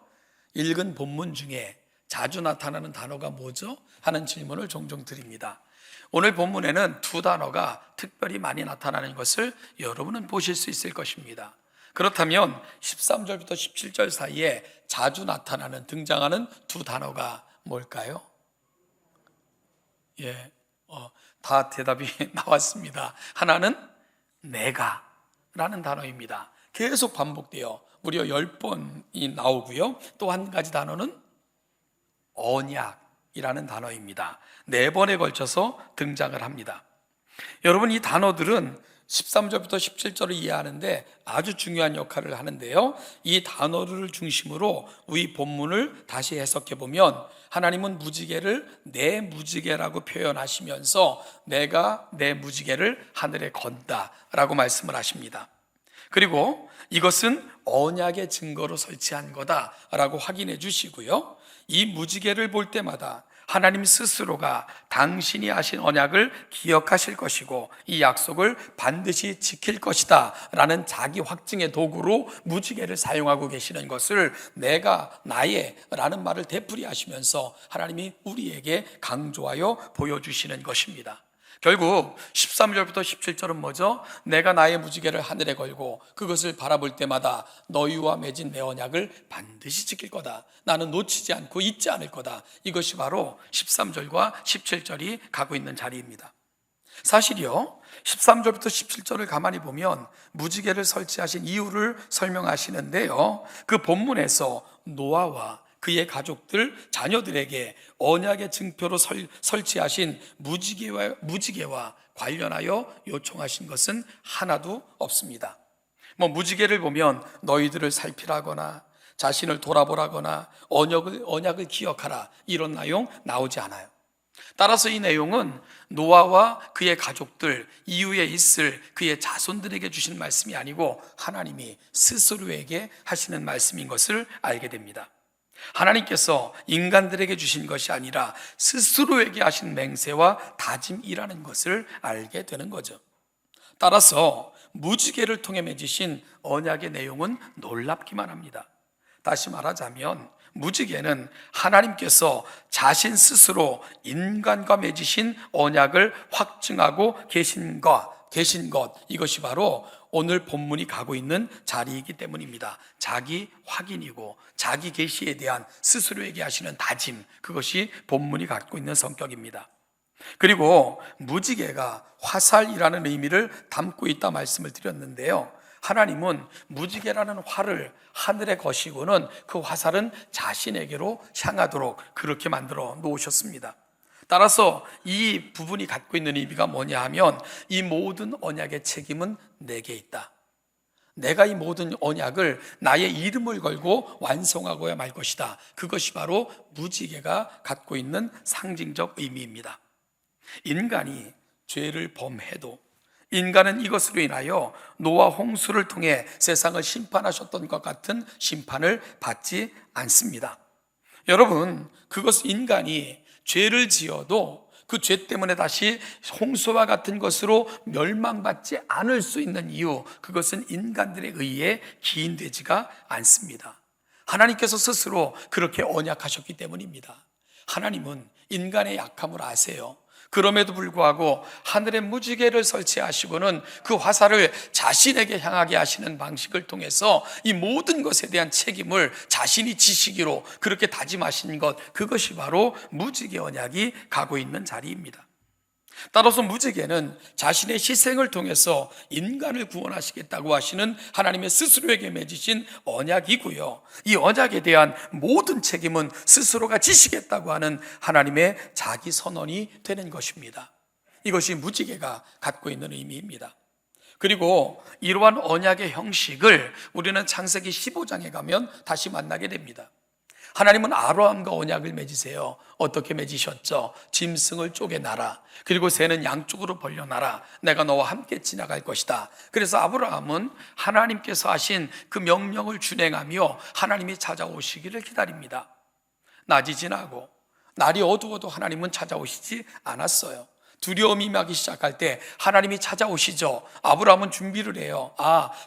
읽은 본문 중에 자주 나타나는 단어가 뭐죠? 하는 질문을 종종 드립니다. 오늘 본문에는 두 단어가 특별히 많이 나타나는 것을 여러분은 보실 수 있을 것입니다. 그렇다면 13절부터 17절 사이에 자주 나타나는 등장하는 두 단어가 뭘까요? 다 대답이 나왔습니다. 하나는 내가 라는 단어입니다. 계속 반복돼요. 무려 10번이 나오고요. 또 한 가지 단어는 언약이라는 단어입니다. 4번에 걸쳐서 등장을 합니다. 여러분, 이 단어들은 13절부터 17절을 이해하는데 아주 중요한 역할을 하는데요. 이 단어를 중심으로 우리 본문을 다시 해석해 보면 하나님은 무지개를 내 무지개라고 표현하시면서 내가 내 무지개를 하늘에 건다라고 말씀을 하십니다. 그리고 이것은 언약의 증거로 설치한 거다라고 확인해 주시고요. 이 무지개를 볼 때마다 하나님 스스로가 당신이 하신 언약을 기억하실 것이고 이 약속을 반드시 지킬 것이다 라는 자기 확증의 도구로 무지개를 사용하고 계시는 것을 내가 나의 라는 말을 되풀이하시면서 하나님이 우리에게 강조하여 보여주시는 것입니다. 결국 13절부터 17절은 뭐죠? 내가 나의 무지개를 하늘에 걸고 그것을 바라볼 때마다 너희와 맺은 내 언약을 반드시 지킬 거다. 나는 놓치지 않고 잊지 않을 거다. 이것이 바로 13절과 17절이 가고 있는 자리입니다. 사실이요, 13절부터 17절을 가만히 보면 무지개를 설치하신 이유를 설명하시는데요, 그 본문에서 노아와 그의 가족들, 자녀들에게 언약의 증표로 설치하신 무지개와 관련하여 요청하신 것은 하나도 없습니다. 뭐 무지개를 보면 너희들을 살피라거나 자신을 돌아보라거나 언약을 기억하라, 이런 내용 나오지 않아요. 따라서 이 내용은 노아와 그의 가족들, 이후에 있을 그의 자손들에게 주신 말씀이 아니고 하나님이 스스로에게 하시는 말씀인 것을 알게 됩니다. 하나님께서 인간들에게 주신 것이 아니라 스스로에게 하신 맹세와 다짐이라는 것을 알게 되는 거죠. 따라서 무지개를 통해 맺으신 언약의 내용은 놀랍기만 합니다. 다시 말하자면 무지개는 하나님께서 자신 스스로 인간과 맺으신 언약을 확증하고 계신 것, 이것이 바로 오늘 본문이 가고 있는 자리이기 때문입니다. 자기 확인이고 자기 계시에 대한 스스로에게 하시는 다짐, 그것이 본문이 갖고 있는 성격입니다. 그리고 무지개가 화살이라는 의미를 담고 있다 말씀을 드렸는데요, 하나님은 무지개라는 활을 하늘에 거시고는 그 화살은 자신에게로 향하도록 그렇게 만들어 놓으셨습니다. 따라서 이 부분이 갖고 있는 의미가 뭐냐 하면, 이 모든 언약의 책임은 내게 있다. 내가 이 모든 언약을 나의 이름을 걸고 완성하고야 말 것이다. 그것이 바로 무지개가 갖고 있는 상징적 의미입니다. 인간이 죄를 범해도 인간은 이것으로 인하여 노아 홍수를 통해 세상을 심판하셨던 것 같은 심판을 받지 않습니다. 여러분, 그것은 인간이 죄를 지어도 그 죄 때문에 다시 홍수와 같은 것으로 멸망받지 않을 수 있는 이유, 그것은 인간들에 의해 기인되지가 않습니다. 하나님께서 스스로 그렇게 언약하셨기 때문입니다. 하나님은 인간의 약함을 아세요. 그럼에도 불구하고 하늘에 무지개를 설치하시고는 그 화살을 자신에게 향하게 하시는 방식을 통해서 이 모든 것에 대한 책임을 자신이 지시기로 그렇게 다짐하신 것, 그것이 바로 무지개 언약이 가고 있는 자리입니다. 따라서 무지개는 자신의 희생을 통해서 인간을 구원하시겠다고 하시는 하나님의 스스로에게 맺으신 언약이고요, 이 언약에 대한 모든 책임은 스스로가 지시겠다고 하는 하나님의 자기 선언이 되는 것입니다. 이것이 무지개가 갖고 있는 의미입니다. 그리고 이러한 언약의 형식을 우리는 창세기 15장에 가면 다시 만나게 됩니다. 하나님은 아브라함과 언약을 맺으세요. 어떻게 맺으셨죠? 짐승을 쪼개놔라. 그리고 새는 양쪽으로 벌려놔라. 내가 너와 함께 지나갈 것이다. 그래서 아브라함은 하나님께서 하신 그 명령을 준행하며 하나님이 찾아오시기를 기다립니다. 낮이 지나고 날이 어두워도 하나님은 찾아오시지 않았어요. 두려움이 임하기 시작할 때 하나님이 찾아오시죠. 아브라함은 준비를 해요.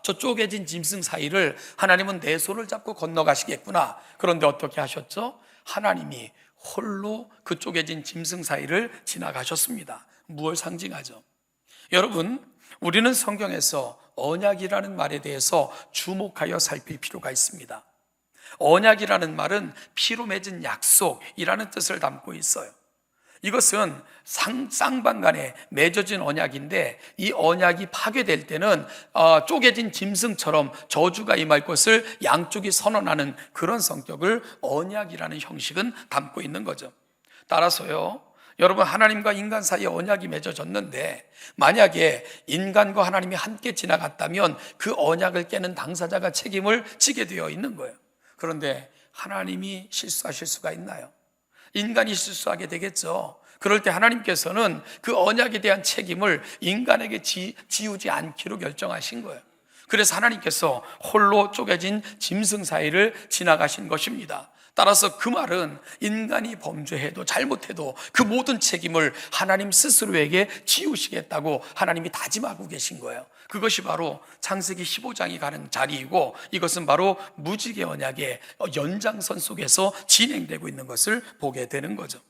저 쪼개진 짐승 사이를 하나님은 내 손을 잡고 건너가시겠구나. 그런데 어떻게 하셨죠? 하나님이 홀로 그 쪼개진 짐승 사이를 지나가셨습니다. 무엇을 상징하죠? 여러분, 우리는 성경에서 언약이라는 말에 대해서 주목하여 살필 필요가 있습니다. 언약이라는 말은 피로 맺은 약속이라는 뜻을 담고 있어요. 이것은 쌍방간에 맺어진 언약인데, 이 언약이 파괴될 때는 쪼개진 짐승처럼 저주가 임할 것을 양쪽이 선언하는 그런 성격을 언약이라는 형식은 담고 있는 거죠. 따라서요, 여러분, 하나님과 인간 사이에 언약이 맺어졌는데 만약에 인간과 하나님이 함께 지나갔다면 그 언약을 깨는 당사자가 책임을 지게 되어 있는 거예요. 그런데 하나님이 실수하실 수가 있나요? 인간이 실수하게 되겠죠. 그럴 때 하나님께서는 그 언약에 대한 책임을 인간에게 지우지 않기로 결정하신 거예요. 그래서 하나님께서 홀로 쪼개진 짐승 사이를 지나가신 것입니다. 따라서 그 말은 인간이 범죄해도 잘못해도 그 모든 책임을 하나님 스스로에게 지우시겠다고 하나님이 다짐하고 계신 거예요. 그것이 바로 창세기 15장이 가는 자리이고, 이것은 바로 무지개 언약의 연장선 속에서 진행되고 있는 것을 보게 되는 거죠.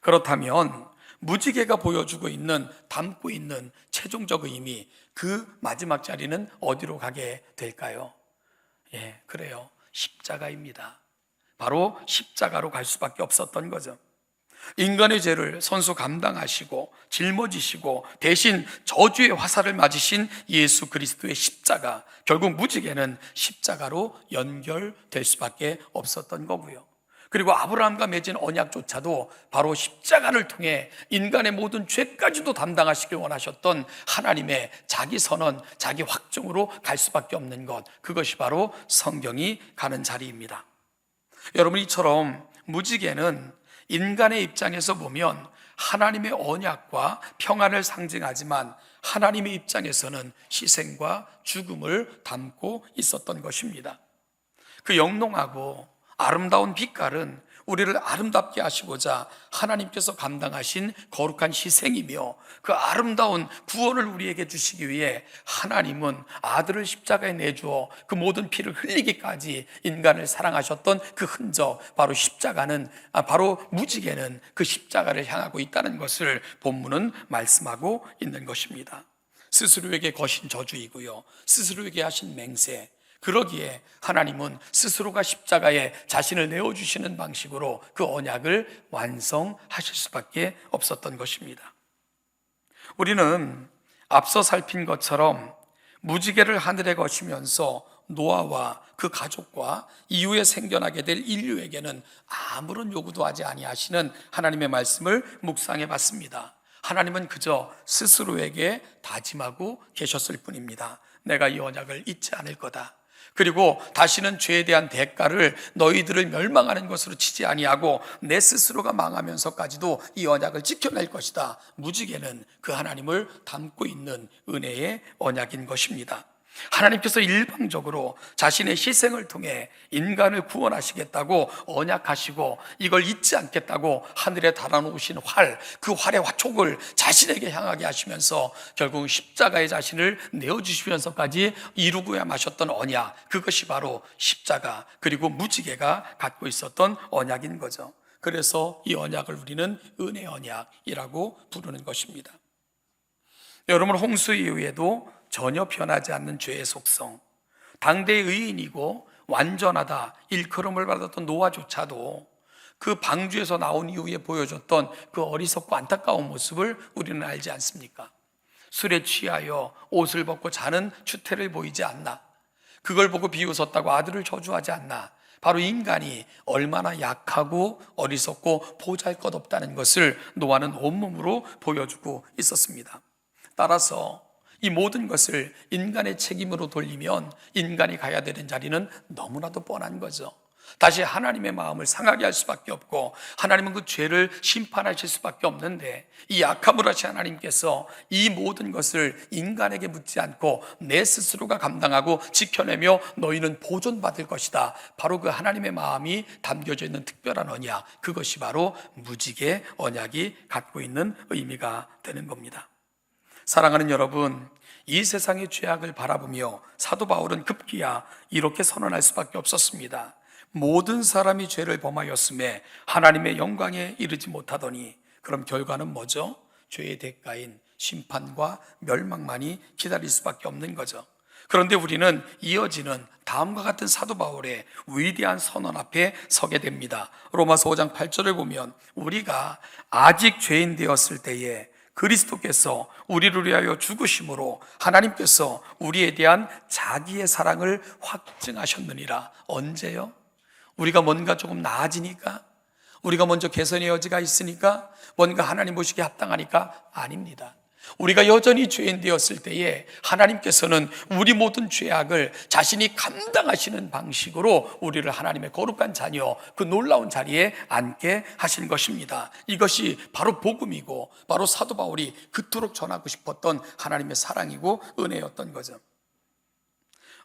그렇다면 무지개가 보여주고 있는, 담고 있는 최종적 의미, 그 마지막 자리는 어디로 가게 될까요? 그래요. 십자가입니다. 바로 십자가로 갈 수밖에 없었던 거죠. 인간의 죄를 선수 감당하시고 짊어지시고 대신 저주의 화살을 맞으신 예수 그리스도의 십자가, 결국 무지개는 십자가로 연결될 수밖에 없었던 거고요. 그리고 아브라함과 맺은 언약조차도 바로 십자가를 통해 인간의 모든 죄까지도 담당하시길 원하셨던 하나님의 자기 선언, 자기 확정으로 갈 수밖에 없는 것, 그것이 바로 성경이 가는 자리입니다. 여러분, 이처럼 무지개는 인간의 입장에서 보면 하나님의 언약과 평안을 상징하지만 하나님의 입장에서는 희생과 죽음을 담고 있었던 것입니다. 그 영롱하고 아름다운 빛깔은 우리를 아름답게 하시고자 하나님께서 감당하신 거룩한 희생이며, 그 아름다운 구원을 우리에게 주시기 위해 하나님은 아들을 십자가에 내주어 그 모든 피를 흘리기까지 인간을 사랑하셨던 그 흔적, 바로 십자가는, 바로 무지개는 그 십자가를 향하고 있다는 것을 본문은 말씀하고 있는 것입니다. 스스로에게 거신 저주이고요, 스스로에게 하신 맹세, 그러기에 하나님은 스스로가 십자가에 자신을 내어주시는 방식으로 그 언약을 완성하실 수밖에 없었던 것입니다. 우리는 앞서 살핀 것처럼 무지개를 하늘에 거시면서 노아와 그 가족과 이후에 생겨나게 될 인류에게는 아무런 요구도 하지 아니하시는 하나님의 말씀을 묵상해 봤습니다. 하나님은 그저 스스로에게 다짐하고 계셨을 뿐입니다. 내가 이 언약을 잊지 않을 거다. 그리고 다시는 죄에 대한 대가를 너희들을 멸망하는 것으로 치지 아니하고 내 스스로가 망하면서까지도 이 언약을 지켜낼 것이다. 무지개는 그 하나님을 담고 있는 은혜의 언약인 것입니다. 하나님께서 일방적으로 자신의 희생을 통해 인간을 구원하시겠다고 언약하시고 이걸 잊지 않겠다고 하늘에 달아놓으신 활, 그 활의 화촉을 자신에게 향하게 하시면서 결국 십자가에 자신을 내어주시면서까지 이루고야 마셨던 언약, 그것이 바로 십자가 그리고 무지개가 갖고 있었던 언약인 거죠. 그래서 이 언약을 우리는 은혜 언약이라고 부르는 것입니다. 여러분, 홍수 이후에도 전혀 변하지 않는 죄의 속성, 당대의 의인이고 완전하다 일컬음을 받았던 노아조차도 그 방주에서 나온 이후에 보여줬던 그 어리석고 안타까운 모습을 우리는 알지 않습니까? 술에 취하여 옷을 벗고 자는 추태를 보이지 않나? 그걸 보고 비웃었다고 아들을 저주하지 않나? 바로 인간이 얼마나 약하고 어리석고 보잘것없다는 것을 노아는 온몸으로 보여주고 있었습니다. 따라서 이 모든 것을 인간의 책임으로 돌리면 인간이 가야 되는 자리는 너무나도 뻔한 거죠. 다시 하나님의 마음을 상하게 할 수밖에 없고 하나님은 그 죄를 심판하실 수밖에 없는데, 이 약함을 하신 하나님께서 이 모든 것을 인간에게 묻지 않고 내 스스로가 감당하고 지켜내며 너희는 보존받을 것이다. 바로 그 하나님의 마음이 담겨져 있는 특별한 언약, 그것이 바로 무지개 언약이 갖고 있는 의미가 되는 겁니다. 사랑하는 여러분, 이 세상의 죄악을 바라보며 사도 바울은 급기야 이렇게 선언할 수밖에 없었습니다. 모든 사람이 죄를 범하였음에 하나님의 영광에 이르지 못하더니, 그럼 결과는 뭐죠? 죄의 대가인 심판과 멸망만이 기다릴 수밖에 없는 거죠. 그런데 우리는 이어지는 다음과 같은 사도 바울의 위대한 선언 앞에 서게 됩니다. 로마서 5장 8절을 보면 우리가 아직 죄인 되었을 때에 그리스도께서 우리를 위하여 죽으심으로 하나님께서 우리에 대한 자기의 사랑을 확증하셨느니라. 언제요? 우리가 뭔가 조금 나아지니까? 우리가 먼저 개선의 여지가 있으니까? 뭔가 하나님 보시기에 합당하니까? 아닙니다. 우리가 여전히 죄인 되었을 때에 하나님께서는 우리 모든 죄악을 자신이 감당하시는 방식으로 우리를 하나님의 거룩한 자녀, 그 놀라운 자리에 앉게 하신 것입니다. 이것이 바로 복음이고 바로 사도 바울이 그토록 전하고 싶었던 하나님의 사랑이고 은혜였던 거죠.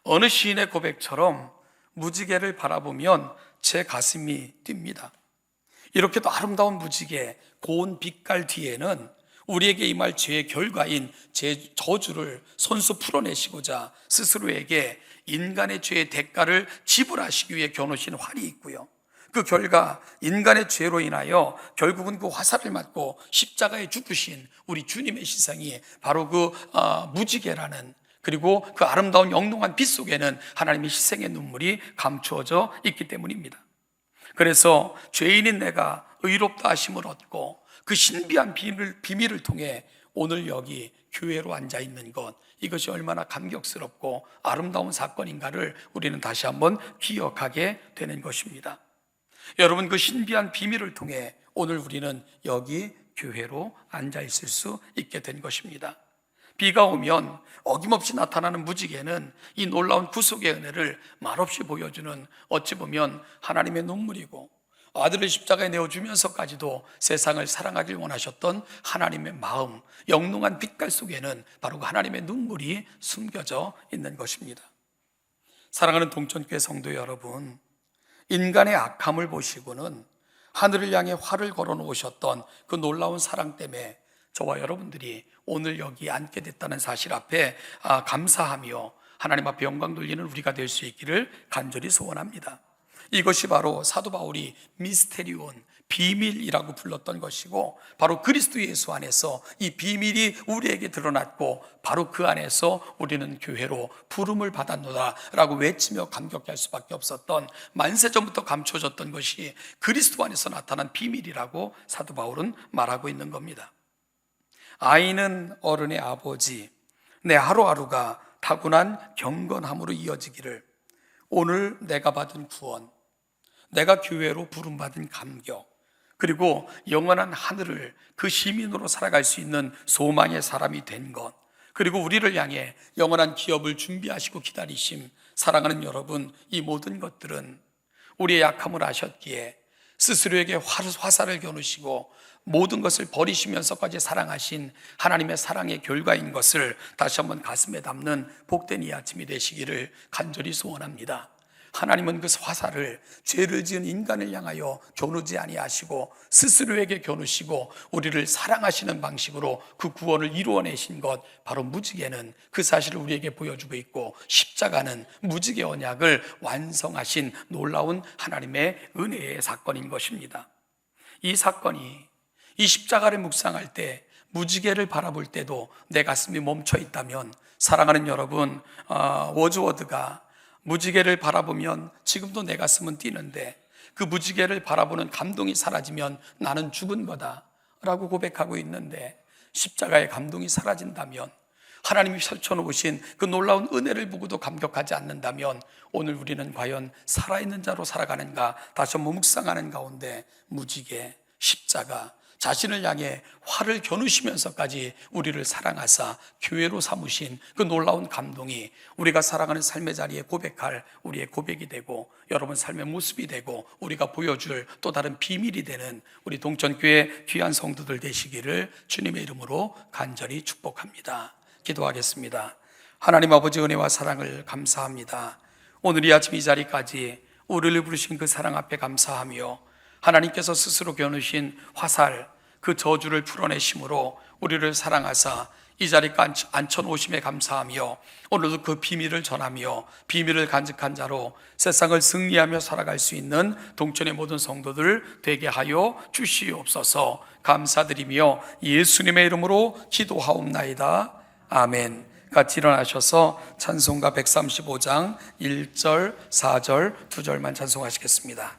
어느 시인의 고백처럼 무지개를 바라보면 제 가슴이 뜁니다. 이렇게도 아름다운 무지개, 고운 빛깔 뒤에는 우리에게 임할 죄의 결과인 저주를 손수 풀어내시고자 스스로에게 인간의 죄의 대가를 지불하시기 위해 겨누신 활이 있고요, 그 결과 인간의 죄로 인하여 결국은 그 화살을 맞고 십자가에 죽으신 우리 주님의 시상이 바로 그 무지개라는, 그리고 그 아름다운 영롱한 빛 속에는 하나님의 희생의 눈물이 감추어져 있기 때문입니다. 그래서 죄인인 내가 의롭다 하심을 얻고 그 신비한 비밀을 통해 오늘 여기 교회로 앉아있는 것, 이것이 얼마나 감격스럽고 아름다운 사건인가를 우리는 다시 한번 기억하게 되는 것입니다. 여러분, 그 신비한 비밀을 통해 오늘 우리는 여기 교회로 앉아 있을 수 있게 된 것입니다. 비가 오면 어김없이 나타나는 무지개는 이 놀라운 구속의 은혜를 말없이 보여주는, 어찌 보면 하나님의 눈물이고, 아들을 십자가에 내어주면서까지도 세상을 사랑하길 원하셨던 하나님의 마음, 영롱한 빛깔 속에는 바로 그 하나님의 눈물이 숨겨져 있는 것입니다. 사랑하는 동천교회 성도 여러분, 인간의 악함을 보시고는 하늘을 향해 활을 걸어 놓으셨던 그 놀라운 사랑 때문에 저와 여러분들이 오늘 여기 앉게 됐다는 사실 앞에 감사하며 하나님 앞에 영광 돌리는 우리가 될 수 있기를 간절히 소원합니다. 이것이 바로 사도 바울이 미스테리온, 비밀이라고 불렀던 것이고, 바로 그리스도 예수 안에서 이 비밀이 우리에게 드러났고, 바로 그 안에서 우리는 교회로 부름을 받았노라 라고 외치며 감격할 수밖에 없었던, 만세전부터 감춰졌던 것이 그리스도 안에서 나타난 비밀이라고 사도 바울은 말하고 있는 겁니다. 아이는 어른의 아버지, 내 하루하루가 타고난 경건함으로 이어지기를, 오늘 내가 받은 구원, 내가 교회로 부름받은 감격, 그리고 영원한 하늘을 그 시민으로 살아갈 수 있는 소망의 사람이 된 것, 그리고 우리를 향해 영원한 기업을 준비하시고 기다리심, 사랑하는 여러분, 이 모든 것들은 우리의 약함을 아셨기에 스스로에게 화살을 겨누시고 모든 것을 버리시면서까지 사랑하신 하나님의 사랑의 결과인 것을 다시 한번 가슴에 담는 복된 이 아침이 되시기를 간절히 소원합니다. 하나님은 그 화살을 죄를 지은 인간을 향하여 겨누지 아니하시고 스스로에게 겨누시고 우리를 사랑하시는 방식으로 그 구원을 이루어내신 것, 바로 무지개는 그 사실을 우리에게 보여주고 있고, 십자가는 무지개 언약을 완성하신 놀라운 하나님의 은혜의 사건인 것입니다. 이 사건이, 이 십자가를 묵상할 때, 무지개를 바라볼 때도 내 가슴이 멈춰 있다면, 사랑하는 여러분, 워즈워드가 무지개를 바라보면 지금도 내 가슴은 뛰는데, 그 무지개를 바라보는 감동이 사라지면 나는 죽은 거다 라고 고백하고 있는데, 십자가의 감동이 사라진다면, 하나님이 펼쳐놓으신 그 놀라운 은혜를 보고도 감격하지 않는다면 오늘 우리는 과연 살아있는 자로 살아가는가, 다시 한번 묵상하는 가운데 무지개, 십자가, 자신을 향해 활을 겨누시면서까지 우리를 사랑하사 교회로 삼으신 그 놀라운 감동이 우리가 살아가는 삶의 자리에 고백할 우리의 고백이 되고, 여러분 삶의 모습이 되고, 우리가 보여줄 또 다른 비밀이 되는 우리 동천교회 귀한 성도들 되시기를 주님의 이름으로 간절히 축복합니다. 기도하겠습니다. 하나님 아버지, 은혜와 사랑을 감사합니다. 오늘 이 아침 이 자리까지 우리를 부르신 그 사랑 앞에 감사하며, 하나님께서 스스로 겨누신 화살, 그 저주를 풀어내심으로 우리를 사랑하사 이 자리까지 앉혀놓으심에 감사하며, 오늘도 그 비밀을 전하며 비밀을 간직한 자로 세상을 승리하며 살아갈 수 있는 동천의 모든 성도들 되게 하여 주시옵소서. 감사드리며 예수님의 이름으로 기도하옵나이다. 아멘. 같이 일어나셔서 찬송가 135장 1절, 4절, 2절만 찬송하시겠습니다.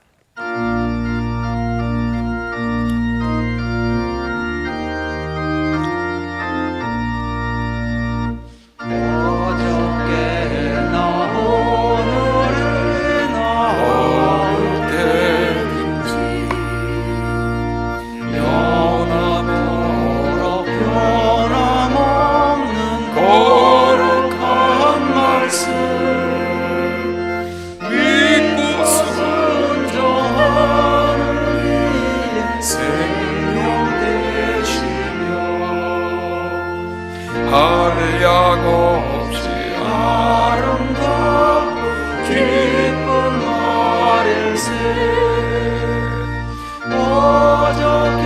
한량 없이 아름답고 기쁜 날일세 어저께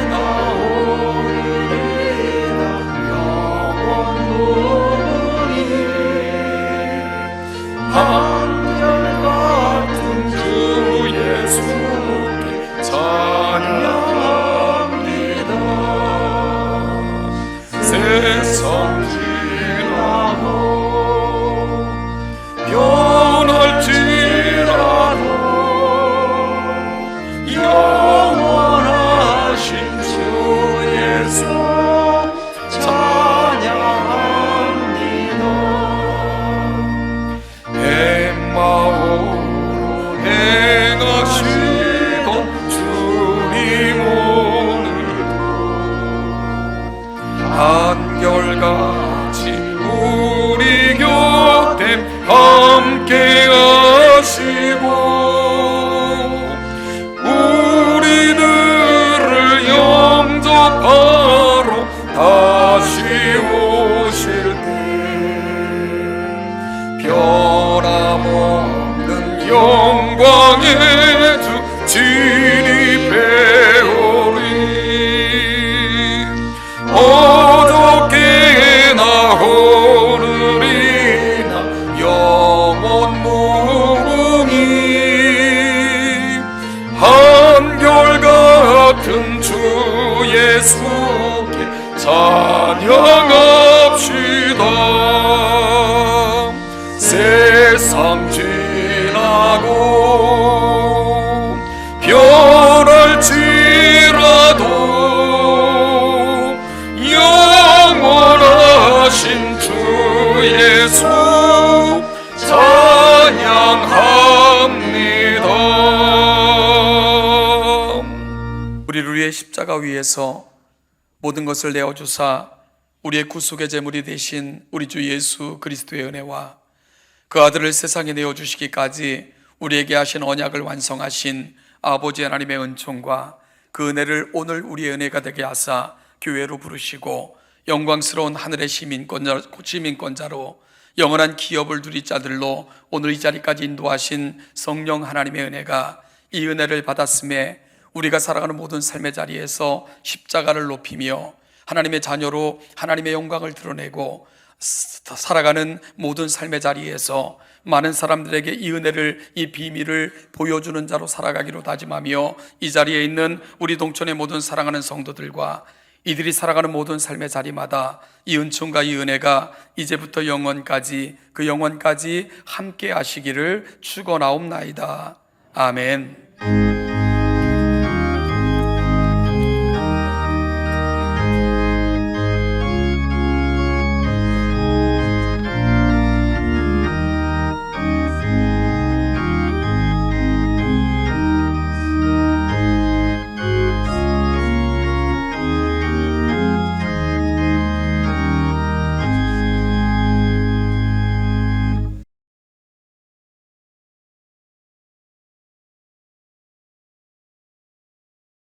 나 오늘이나 영원 무궁히 한결같은 주 예수께 찬양합니다. 세상 지나고 변할지라도 영원하신 주 예수 찬양합니다. 내 마음으로 행하신 바로 다시 오실 때 변함없는 영광의 주 진입해오리 어저께나 오늘이나 영원 무궁히 한결같은 주 예수께 찬양합시다. 세상 지나고 변할지라도 영원하신 주 예수 찬양합니다. 우리를 위해 십자가 위에서 모든 것을 내어주사 우리의 구속의 제물이 되신 우리 주 예수 그리스도의 은혜와 그 아들을 세상에 내어주시기까지 우리에게 하신 언약을 완성하신 아버지 하나님의 은총과 그 은혜를 오늘 우리의 은혜가 되게 하사 교회로 부르시고 영광스러운 하늘의 시민권자로 영원한 기업을 누릴 자들로 오늘 이 자리까지 인도하신 성령 하나님의 은혜가 이 은혜를 받았음에 우리가 살아가는 모든 삶의 자리에서 십자가를 높이며 하나님의 자녀로 하나님의 영광을 드러내고 살아가는 모든 삶의 자리에서 많은 사람들에게 이 은혜를, 이 비밀을 보여주는 자로 살아가기로 다짐하며 이 자리에 있는 우리 동천의 모든 사랑하는 성도들과 이들이 살아가는 모든 삶의 자리마다 이 은총과 이 은혜가 이제부터 영원까지, 그 영원까지 함께 하시기를 축원하옵나이다. 아멘.